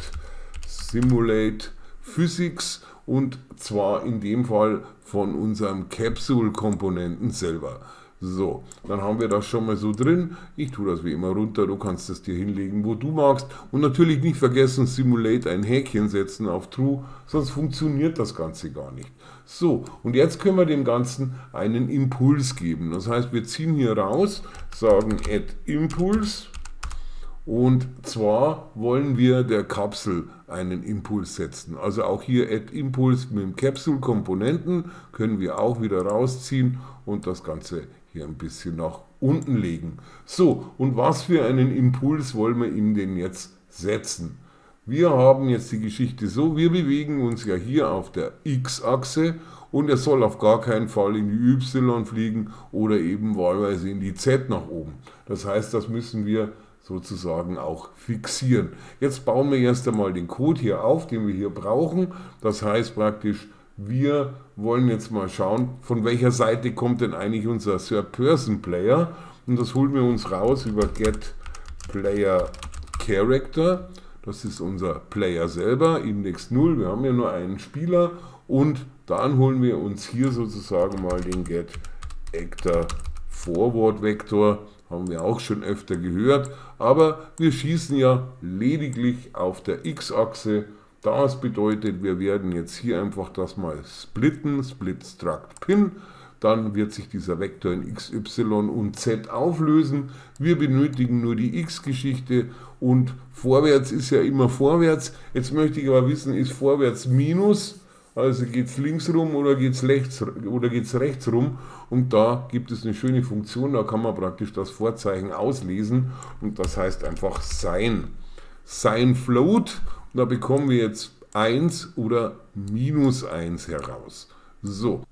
Simulate Physics und zwar in dem Fall von unserem Capsule-Komponenten selber. So, dann haben wir das schon mal so drin. Ich tue das wie immer runter, du kannst das dir hinlegen, wo du magst. Und natürlich nicht vergessen, Simulate ein Häkchen setzen auf True, sonst funktioniert das Ganze gar nicht. So, und jetzt können wir dem Ganzen einen Impuls geben. Das heißt, wir ziehen hier raus, sagen Add Impulse und zwar wollen wir der Kapsel einen Impuls setzen. Also auch hier Add Impulse mit dem Capsule-Komponenten können wir auch wieder rausziehen und das Ganze hier ein bisschen nach unten legen. So, und was für einen Impuls wollen wir ihm denn jetzt setzen? Wir haben jetzt die Geschichte so, wir bewegen uns ja hier auf der X-Achse und er soll auf gar keinen Fall in die Y fliegen oder eben wahlweise in die Z nach oben. Das heißt, das müssen wir sozusagen auch fixieren. Jetzt bauen wir erst einmal den Code hier auf, den wir hier brauchen. Das heißt praktisch, wir wollen jetzt mal schauen, von welcher Seite kommt denn eigentlich unser Third-Person-Player und das holen wir uns raus über getPlayerCharacter. Das ist unser Player selber, Index 0, wir haben ja nur einen Spieler und dann holen wir uns hier sozusagen mal den getActorForwardVector, haben wir auch schon öfter gehört, aber wir schießen ja lediglich auf der X-Achse. Das bedeutet, wir werden jetzt hier einfach das mal splitten, Split Struct Pin. Dann wird sich dieser Vektor in x, y und z auflösen. Wir benötigen nur die x-Geschichte und vorwärts ist ja immer vorwärts. Jetzt möchte ich aber wissen, ist vorwärts Minus, also geht es links rum oder geht es rechts rum? Und da gibt es eine schöne Funktion, da kann man praktisch das Vorzeichen auslesen und das heißt einfach Sign. Sign Float und da bekommen wir jetzt 1 oder -1 heraus. So.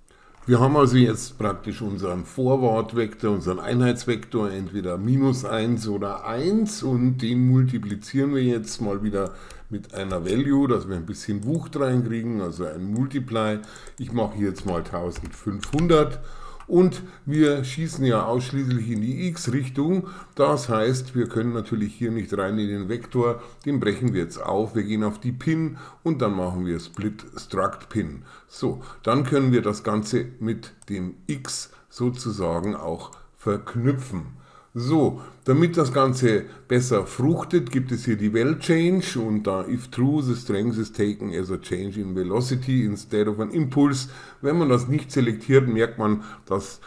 Wir haben also jetzt praktisch unseren Forward-Vektor, unseren Einheitsvektor, entweder -1 oder 1 und den multiplizieren wir jetzt mal wieder mit einer Value, dass wir ein bisschen Wucht reinkriegen, also ein Multiply. Ich mache hier jetzt mal 1500 und wir schießen ja ausschließlich in die x-Richtung. Das heißt, wir können natürlich hier nicht rein in den Vektor, den brechen wir jetzt auf. Wir gehen auf die Pin und dann machen wir Split Struct Pin. So, dann können wir das Ganze mit dem x sozusagen auch verknüpfen. So, damit das Ganze besser fruchtet, gibt es hier die Vel Change und da if true, the strength is taken as a change in velocity instead of an impulse. Wenn man das nicht selektiert, merkt man, dass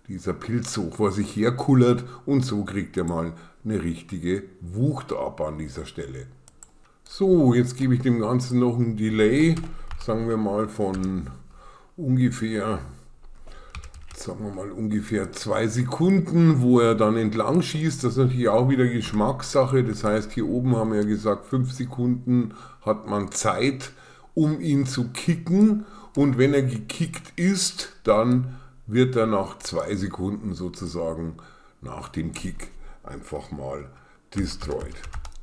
dieser Pilz so vor sich herkullert und so kriegt er mal eine richtige Wucht ab an dieser Stelle. So, jetzt gebe ich dem Ganzen noch ein Delay, sagen wir mal von ungefähr 2 Sekunden, wo er dann entlang schießt. Das ist natürlich auch wieder Geschmackssache. Das heißt, hier oben haben wir ja gesagt, 5 Sekunden hat man Zeit, um ihn zu kicken. Und wenn er gekickt ist, dann wird er nach 2 Sekunden sozusagen nach dem Kick einfach mal destroyed.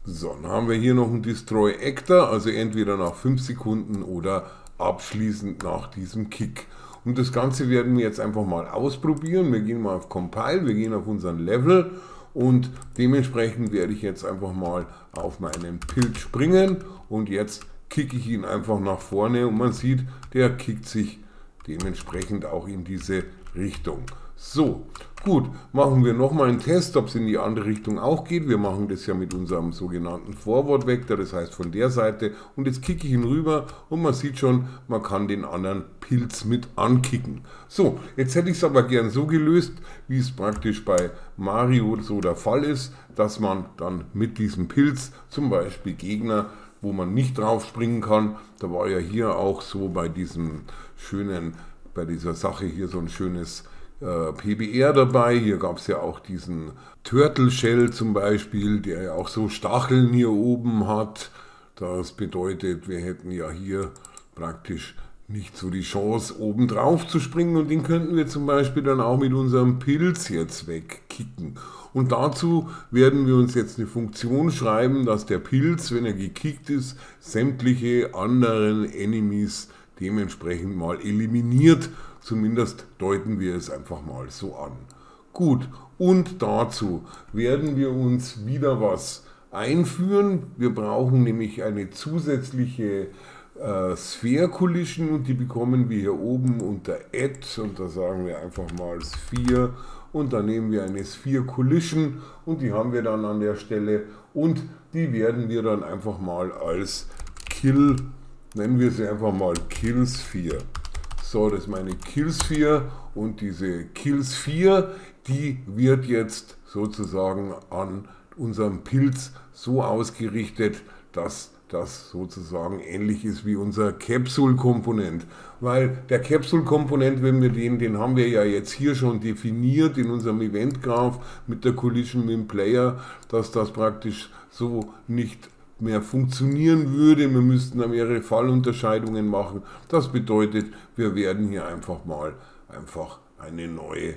So, dann haben wir hier noch einen Destroy Actor, also entweder nach 5 Sekunden oder abschließend nach diesem Kick. Und das Ganze werden wir jetzt einfach mal ausprobieren. Wir gehen mal auf Compile, wir gehen auf unseren Level und dementsprechend werde ich jetzt einfach mal auf meinen Pilz springen und jetzt kicke ich ihn einfach nach vorne und man sieht, der kickt sich dementsprechend auch in diese Richtung. So, gut, machen wir nochmal einen Test, ob es in die andere Richtung auch geht. Wir machen das ja mit unserem sogenannten Forward Vector, das heißt von der Seite. Und jetzt kicke ich ihn rüber und man sieht schon, man kann den anderen Pilz mit ankicken. So, jetzt hätte ich es aber gern so gelöst, wie es praktisch bei Mario so der Fall ist, dass man dann mit diesem Pilz zum Beispiel Gegner, wo man nicht drauf springen kann, da war ja hier auch so bei diesem schönen, bei dieser Sache hier so ein schönes PBR dabei. Hier gab es ja auch diesen Turtle Shell zum Beispiel, der ja auch so Stacheln hier oben hat. Das bedeutet, wir hätten ja hier praktisch nicht so die Chance, oben drauf zu springen und den könnten wir zum Beispiel dann auch mit unserem Pilz jetzt wegkicken. Und dazu werden wir uns jetzt eine Funktion schreiben, dass der Pilz, wenn er gekickt ist, sämtliche anderen Enemies dementsprechend mal eliminiert. Zumindest deuten wir es einfach mal so an. Gut, und dazu werden wir uns wieder was einführen. Wir brauchen nämlich eine zusätzliche Sphere Collision und die bekommen wir hier oben unter Add und da sagen wir einfach mal Sphere und dann nehmen wir eine Sphere Collision und die haben wir dann an der Stelle und die werden wir dann einfach mal als Kill, nennen wir sie einfach mal Kill Sphere. So, das ist meine Kill Sphere und diese Kill Sphere, die wird jetzt sozusagen an unserem Pilz so ausgerichtet, dass das sozusagen ähnlich ist wie unser Capsule-Komponent. Weil der Capsule-Komponent, wenn wir den haben wir ja jetzt hier schon definiert in unserem Event-Graph mit der Collision mit dem Player, dass das praktisch so nicht mehr funktionieren würde. Wir müssten da mehrere Fallunterscheidungen machen. Das bedeutet, wir werden hier einfach mal eine neue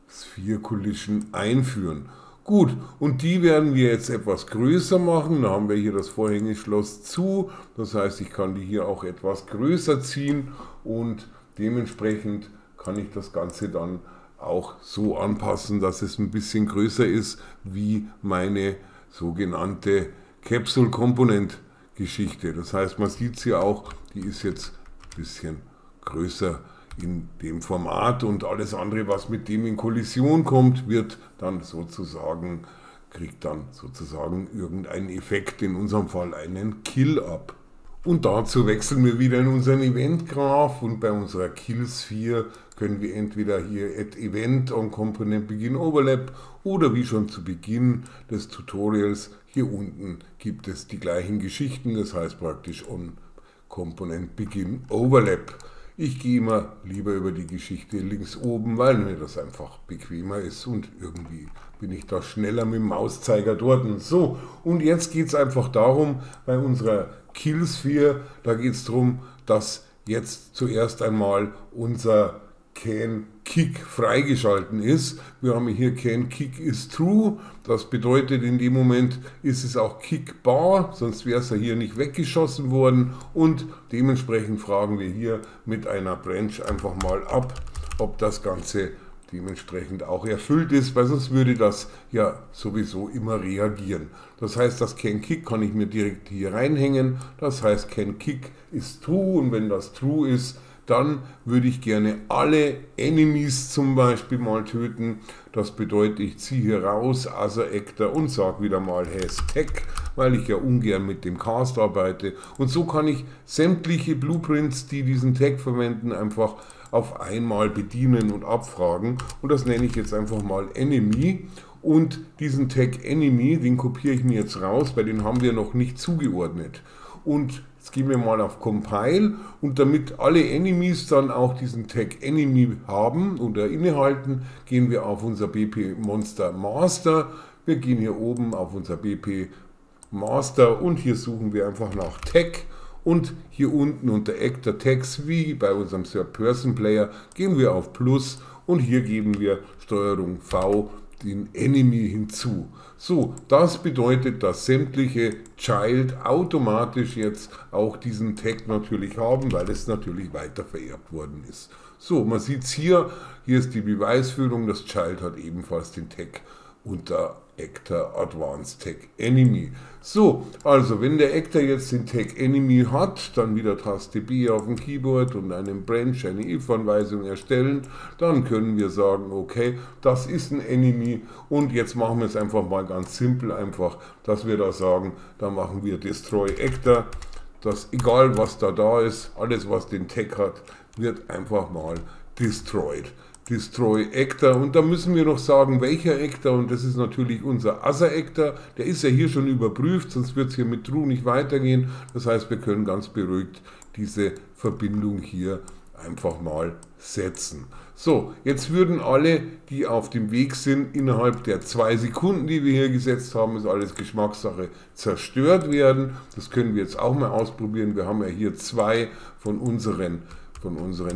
Sphere Collision einführen. Gut, und die werden wir jetzt etwas größer machen. Da haben wir hier das Vorhängeschloss zu. Das heißt, ich kann die hier auch etwas größer ziehen und dementsprechend kann ich das Ganze dann auch so anpassen, dass es ein bisschen größer ist wie meine sogenannte Capsule Component Geschichte. Das heißt, man sieht sie auch, die ist jetzt ein bisschen größer in dem Format und alles andere, was mit dem in Kollision kommt, wird dann sozusagen, kriegt dann sozusagen irgendeinen Effekt, in unserem Fall einen Kill ab. Und dazu wechseln wir wieder in unseren Event Graph und bei unserer Kill Sphere können wir entweder hier Add Event on Component Begin Overlap oder wie schon zu Beginn des Tutorials hier unten gibt es die gleichen Geschichten, das heißt praktisch on Component Begin Overlap. Ich gehe immer lieber über die Geschichte links oben, weil mir das einfach bequemer ist und irgendwie bin ich da schneller mit dem Mauszeiger dort. Und so, und jetzt geht es einfach darum, bei unserer Kill Sphere, da geht es darum, dass jetzt zuerst einmal unser Can Kick freigeschalten ist. Wir haben hier Can Kick is True, das bedeutet in dem Moment ist es auch kickbar, sonst wäre es ja hier nicht weggeschossen worden und dementsprechend fragen wir hier mit einer Branch einfach mal ab, ob das Ganze dementsprechend auch erfüllt ist, weil sonst würde das ja sowieso immer reagieren. Das heißt, das Can Kick kann ich mir direkt hier reinhängen, das heißt Can Kick ist True und wenn das True ist, dann würde ich gerne alle Enemies zum Beispiel mal töten. Das bedeutet, ich ziehe hier raus Other Actor und sage wieder mal Hashtag, weil ich ja ungern mit dem Cast arbeite. Und so kann ich sämtliche Blueprints, die diesen Tag verwenden, einfach auf einmal bedienen und abfragen. Und das nenne ich jetzt einfach mal Enemy. Und diesen Tag Enemy, den kopiere ich mir jetzt raus, weil den haben wir noch nicht zugeordnet. Und jetzt gehen wir mal auf Compile und damit alle Enemies dann auch diesen Tag Enemy haben oder innehalten, gehen wir auf unser BP Monster Master. Wir gehen hier oben auf unser BP Master und hier suchen wir einfach nach Tag. Und hier unten unter Actor Tags wie bei unserem Third-Person-Player gehen wir auf Plus und hier geben wir STRG V den Enemy hinzu. So, das bedeutet, dass sämtliche Child automatisch jetzt auch diesen Tag natürlich haben, weil es natürlich weiter vererbt worden ist. So, man sieht es hier ist die Beweisführung, das Child hat ebenfalls den Tag unter Actor Advanced Tag Enemy. So, also wenn der Actor jetzt den Tag Enemy hat, dann wieder Taste B auf dem Keyboard und einen Branch, eine if-Anweisung erstellen, dann können wir sagen, okay, das ist ein Enemy und jetzt machen wir es einfach mal ganz simpel, einfach, dass wir da sagen, da machen wir Destroy Actor, dass egal was da ist, alles was den Tag hat, wird einfach mal destroyed. Destroy Actor und da müssen wir noch sagen, welcher Actor, und das ist natürlich unser Other Actor, der ist ja hier schon überprüft, sonst wird es hier mit True nicht weitergehen. Das heißt, wir können ganz beruhigt diese Verbindung hier einfach mal setzen. So, jetzt würden alle, die auf dem Weg sind, innerhalb der 2 Sekunden, die wir hier gesetzt haben, ist alles Geschmackssache, zerstört werden. Das können wir jetzt auch mal ausprobieren. Wir haben ja hier 2 von unseren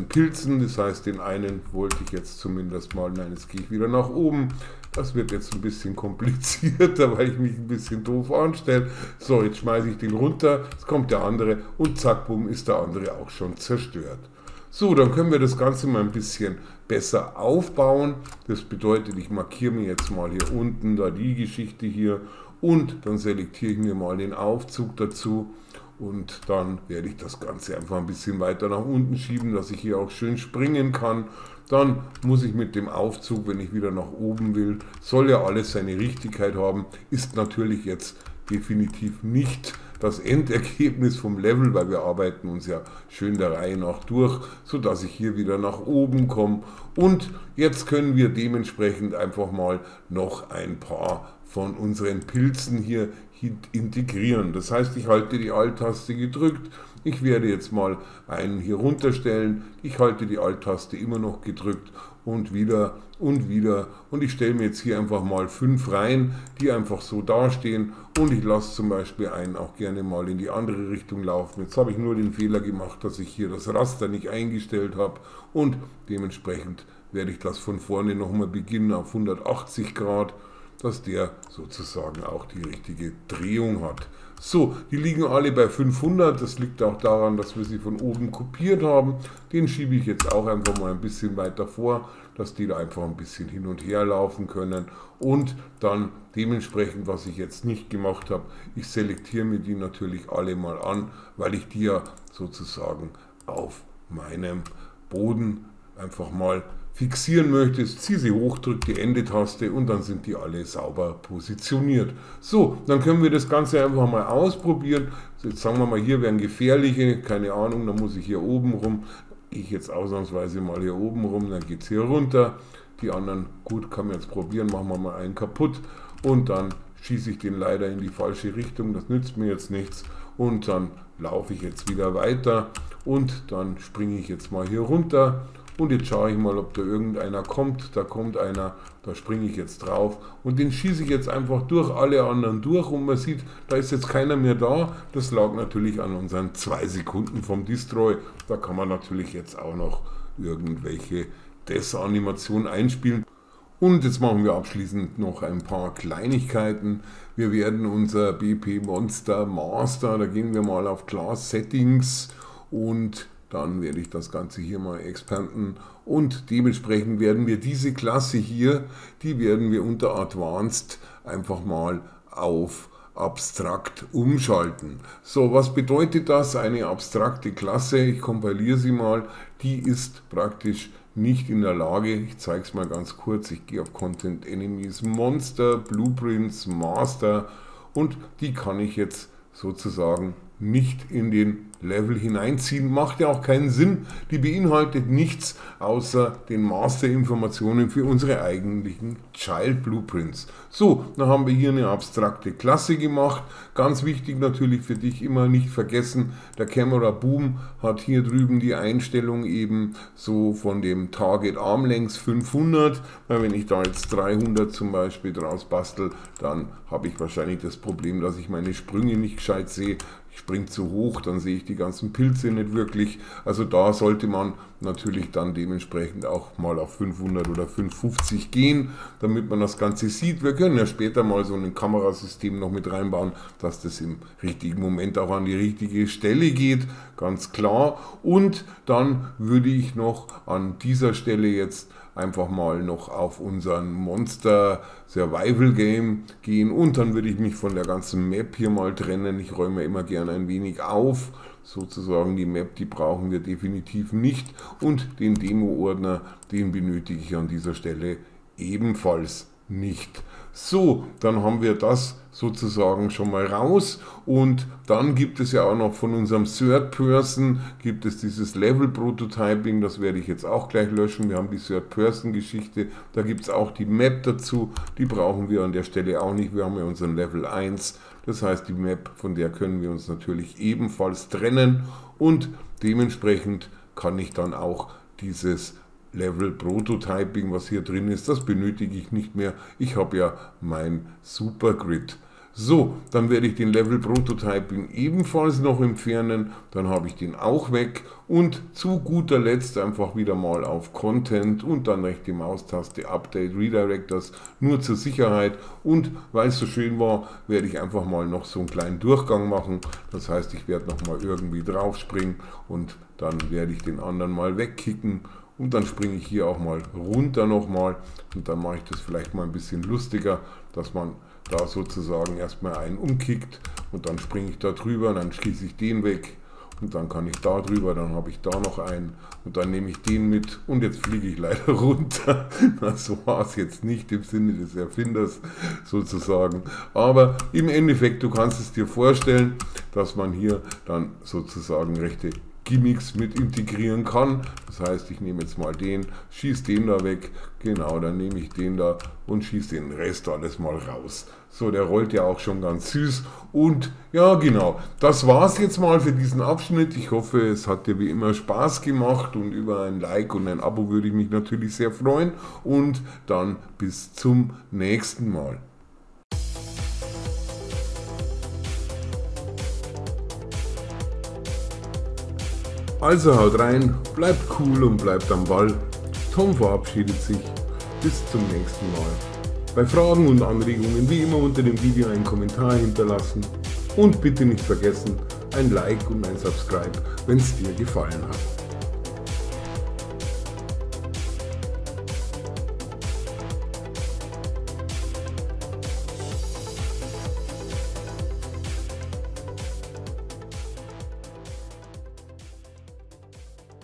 Pilzen, das heißt, den einen wollte ich jetzt zumindest mal, nein, jetzt gehe ich wieder nach oben, das wird jetzt ein bisschen komplizierter, weil ich mich ein bisschen doof anstelle. So, jetzt schmeiße ich den runter, jetzt kommt der andere und zack, bumm, ist der andere auch schon zerstört. So, dann können wir das Ganze mal ein bisschen besser aufbauen. Das bedeutet, ich markiere mir jetzt mal hier unten da die Geschichte hier und dann selektiere ich mir mal den Aufzug dazu. Und dann werde ich das Ganze einfach ein bisschen weiter nach unten schieben, dass ich hier auch schön springen kann. Dann muss ich mit dem Aufzug, wenn ich wieder nach oben will, soll ja alles seine Richtigkeit haben. Ist natürlich jetzt definitiv nicht das Endergebnis vom Level, weil wir arbeiten uns ja schön der Reihe nach durch, sodass ich hier wieder nach oben komme. Und jetzt können wir dementsprechend einfach mal noch ein paar von unseren Pilzen hier integrieren. Das heißt, ich halte die Alt-Taste gedrückt. Ich werde jetzt mal einen hier runterstellen. Ich halte die Alt-Taste immer noch gedrückt und wieder und wieder. Und ich stelle mir jetzt hier einfach mal 5 rein, die einfach so dastehen. Und ich lasse zum Beispiel einen auch gerne mal in die andere Richtung laufen. Jetzt habe ich nur den Fehler gemacht, dass ich hier das Raster nicht eingestellt habe. Und dementsprechend werde ich das von vorne nochmal beginnen auf 180 Grad. Dass der sozusagen auch die richtige Drehung hat. So, die liegen alle bei 500, das liegt auch daran, dass wir sie von oben kopiert haben. Den schiebe ich jetzt auch einfach mal ein bisschen weiter vor, dass die da einfach ein bisschen hin und her laufen können. Und dann dementsprechend, was ich jetzt nicht gemacht habe, ich selektiere mir die natürlich alle mal an, weil ich die ja sozusagen auf meinem Boden einfach mal fixieren möchtest, ziehe sie hoch, drücke die Ende-Taste und dann sind die alle sauber positioniert. So, dann können wir das Ganze einfach mal ausprobieren. Jetzt sagen wir mal, hier wären gefährliche, keine Ahnung, dann muss ich hier oben rum, ich jetzt ausnahmsweise mal hier oben rum, dann geht es hier runter. Die anderen, gut, kann man jetzt probieren, machen wir mal einen kaputt und dann schieße ich den leider in die falsche Richtung, das nützt mir jetzt nichts und dann laufe ich jetzt wieder weiter und dann springe ich jetzt mal hier runter. Und jetzt schaue ich mal, ob da irgendeiner kommt. Da kommt einer, da springe ich jetzt drauf. Und den schieße ich jetzt einfach durch alle anderen durch. Und man sieht, da ist jetzt keiner mehr da. Das lag natürlich an unseren 2 Sekunden vom Destroy. Da kann man natürlich jetzt auch noch irgendwelche Death-Animationen einspielen. Und jetzt machen wir abschließend noch ein paar Kleinigkeiten. Wir werden unser BP Monster Master, da gehen wir mal auf Class Settings und dann werde ich das Ganze hier mal expanden und dementsprechend werden wir diese Klasse hier, die werden wir unter Advanced einfach mal auf abstrakt umschalten. So, was bedeutet das? Eine abstrakte Klasse, ich kompiliere sie mal, die ist praktisch nicht in der Lage, ich zeige es mal ganz kurz, ich gehe auf Content Enemies, Monster, Blueprints, Master und die kann ich jetzt sozusagen nicht in den Level hineinziehen. Macht ja auch keinen Sinn, die beinhaltet nichts außer den Master-Informationen für unsere eigentlichen Child Blueprints. So, dann haben wir hier eine abstrakte Klasse gemacht. Ganz wichtig natürlich für dich immer nicht vergessen, der Camera Boom hat hier drüben die Einstellung eben so von dem Target Arm Length 500, weil wenn ich da jetzt 300 zum Beispiel draus bastel, dann habe ich wahrscheinlich das Problem, dass ich meine Sprünge nicht gescheit sehe. Ich springe zu hoch, dann sehe ich die ganzen Pilze nicht wirklich. Also da sollte man natürlich dann dementsprechend auch mal auf 500 oder 550 gehen, damit man das Ganze sieht. Wir können ja später mal so ein Kamerasystem noch mit reinbauen, dass das im richtigen Moment auch an die richtige Stelle geht, ganz klar. Und dann würde ich noch an dieser Stelle jetzt einfach mal noch auf unseren Monster Survival Game gehen und dann würde ich mich von der ganzen Map hier mal trennen. Ich räume immer gerne ein wenig auf, sozusagen die Map, die brauchen wir definitiv nicht und den Demo-Ordner, den benötige ich an dieser Stelle ebenfalls nicht. So, dann haben wir das sozusagen schon mal raus und dann gibt es ja auch noch von unserem Third Person, gibt es dieses Level Prototyping, das werde ich jetzt auch gleich löschen. Wir haben die Third Person Geschichte, da gibt es auch die Map dazu, die brauchen wir an der Stelle auch nicht, wir haben ja unseren Level 1, das heißt die Map, von der können wir uns natürlich ebenfalls trennen und dementsprechend kann ich dann auch dieses Level Prototyping, was hier drin ist, das benötige ich nicht mehr. Ich habe ja mein Supergrid. So, dann werde ich den Level Prototyping ebenfalls noch entfernen, dann habe ich den auch weg und zu guter Letzt einfach wieder mal auf Content und dann rechte Maustaste Update Redirectors, nur zur Sicherheit und weil es so schön war, werde ich einfach mal noch so einen kleinen Durchgang machen, das heißt ich werde noch mal irgendwie drauf springen und dann werde ich den anderen mal wegkicken. Und dann springe ich hier auch mal runter nochmal und dann mache ich das vielleicht mal ein bisschen lustiger, dass man da sozusagen erstmal einen umkickt und dann springe ich da drüber, dann schieße ich den weg und dann kann ich da drüber, dann habe ich da noch einen und dann nehme ich den mit und jetzt fliege ich leider runter. So war es jetzt nicht im Sinne des Erfinders sozusagen, aber im Endeffekt, du kannst es dir vorstellen, dass man hier dann sozusagen rechte Gimmicks mit integrieren kann. Das heißt, ich nehme jetzt mal den, schieße den da weg, genau, dann nehme ich den da und schieße den Rest alles mal raus. So, der rollt ja auch schon ganz süß und ja genau, das war's jetzt mal für diesen Abschnitt. Ich hoffe, es hat dir wie immer Spaß gemacht und über ein Like und ein Abo würde ich mich natürlich sehr freuen und dann bis zum nächsten Mal. Also haut rein, bleibt cool und bleibt am Ball. Tom verabschiedet sich. Bis zum nächsten Mal. Bei Fragen und Anregungen wie immer unter dem Video einen Kommentar hinterlassen. Und bitte nicht vergessen, ein Like und ein Subscribe, wenn es dir gefallen hat.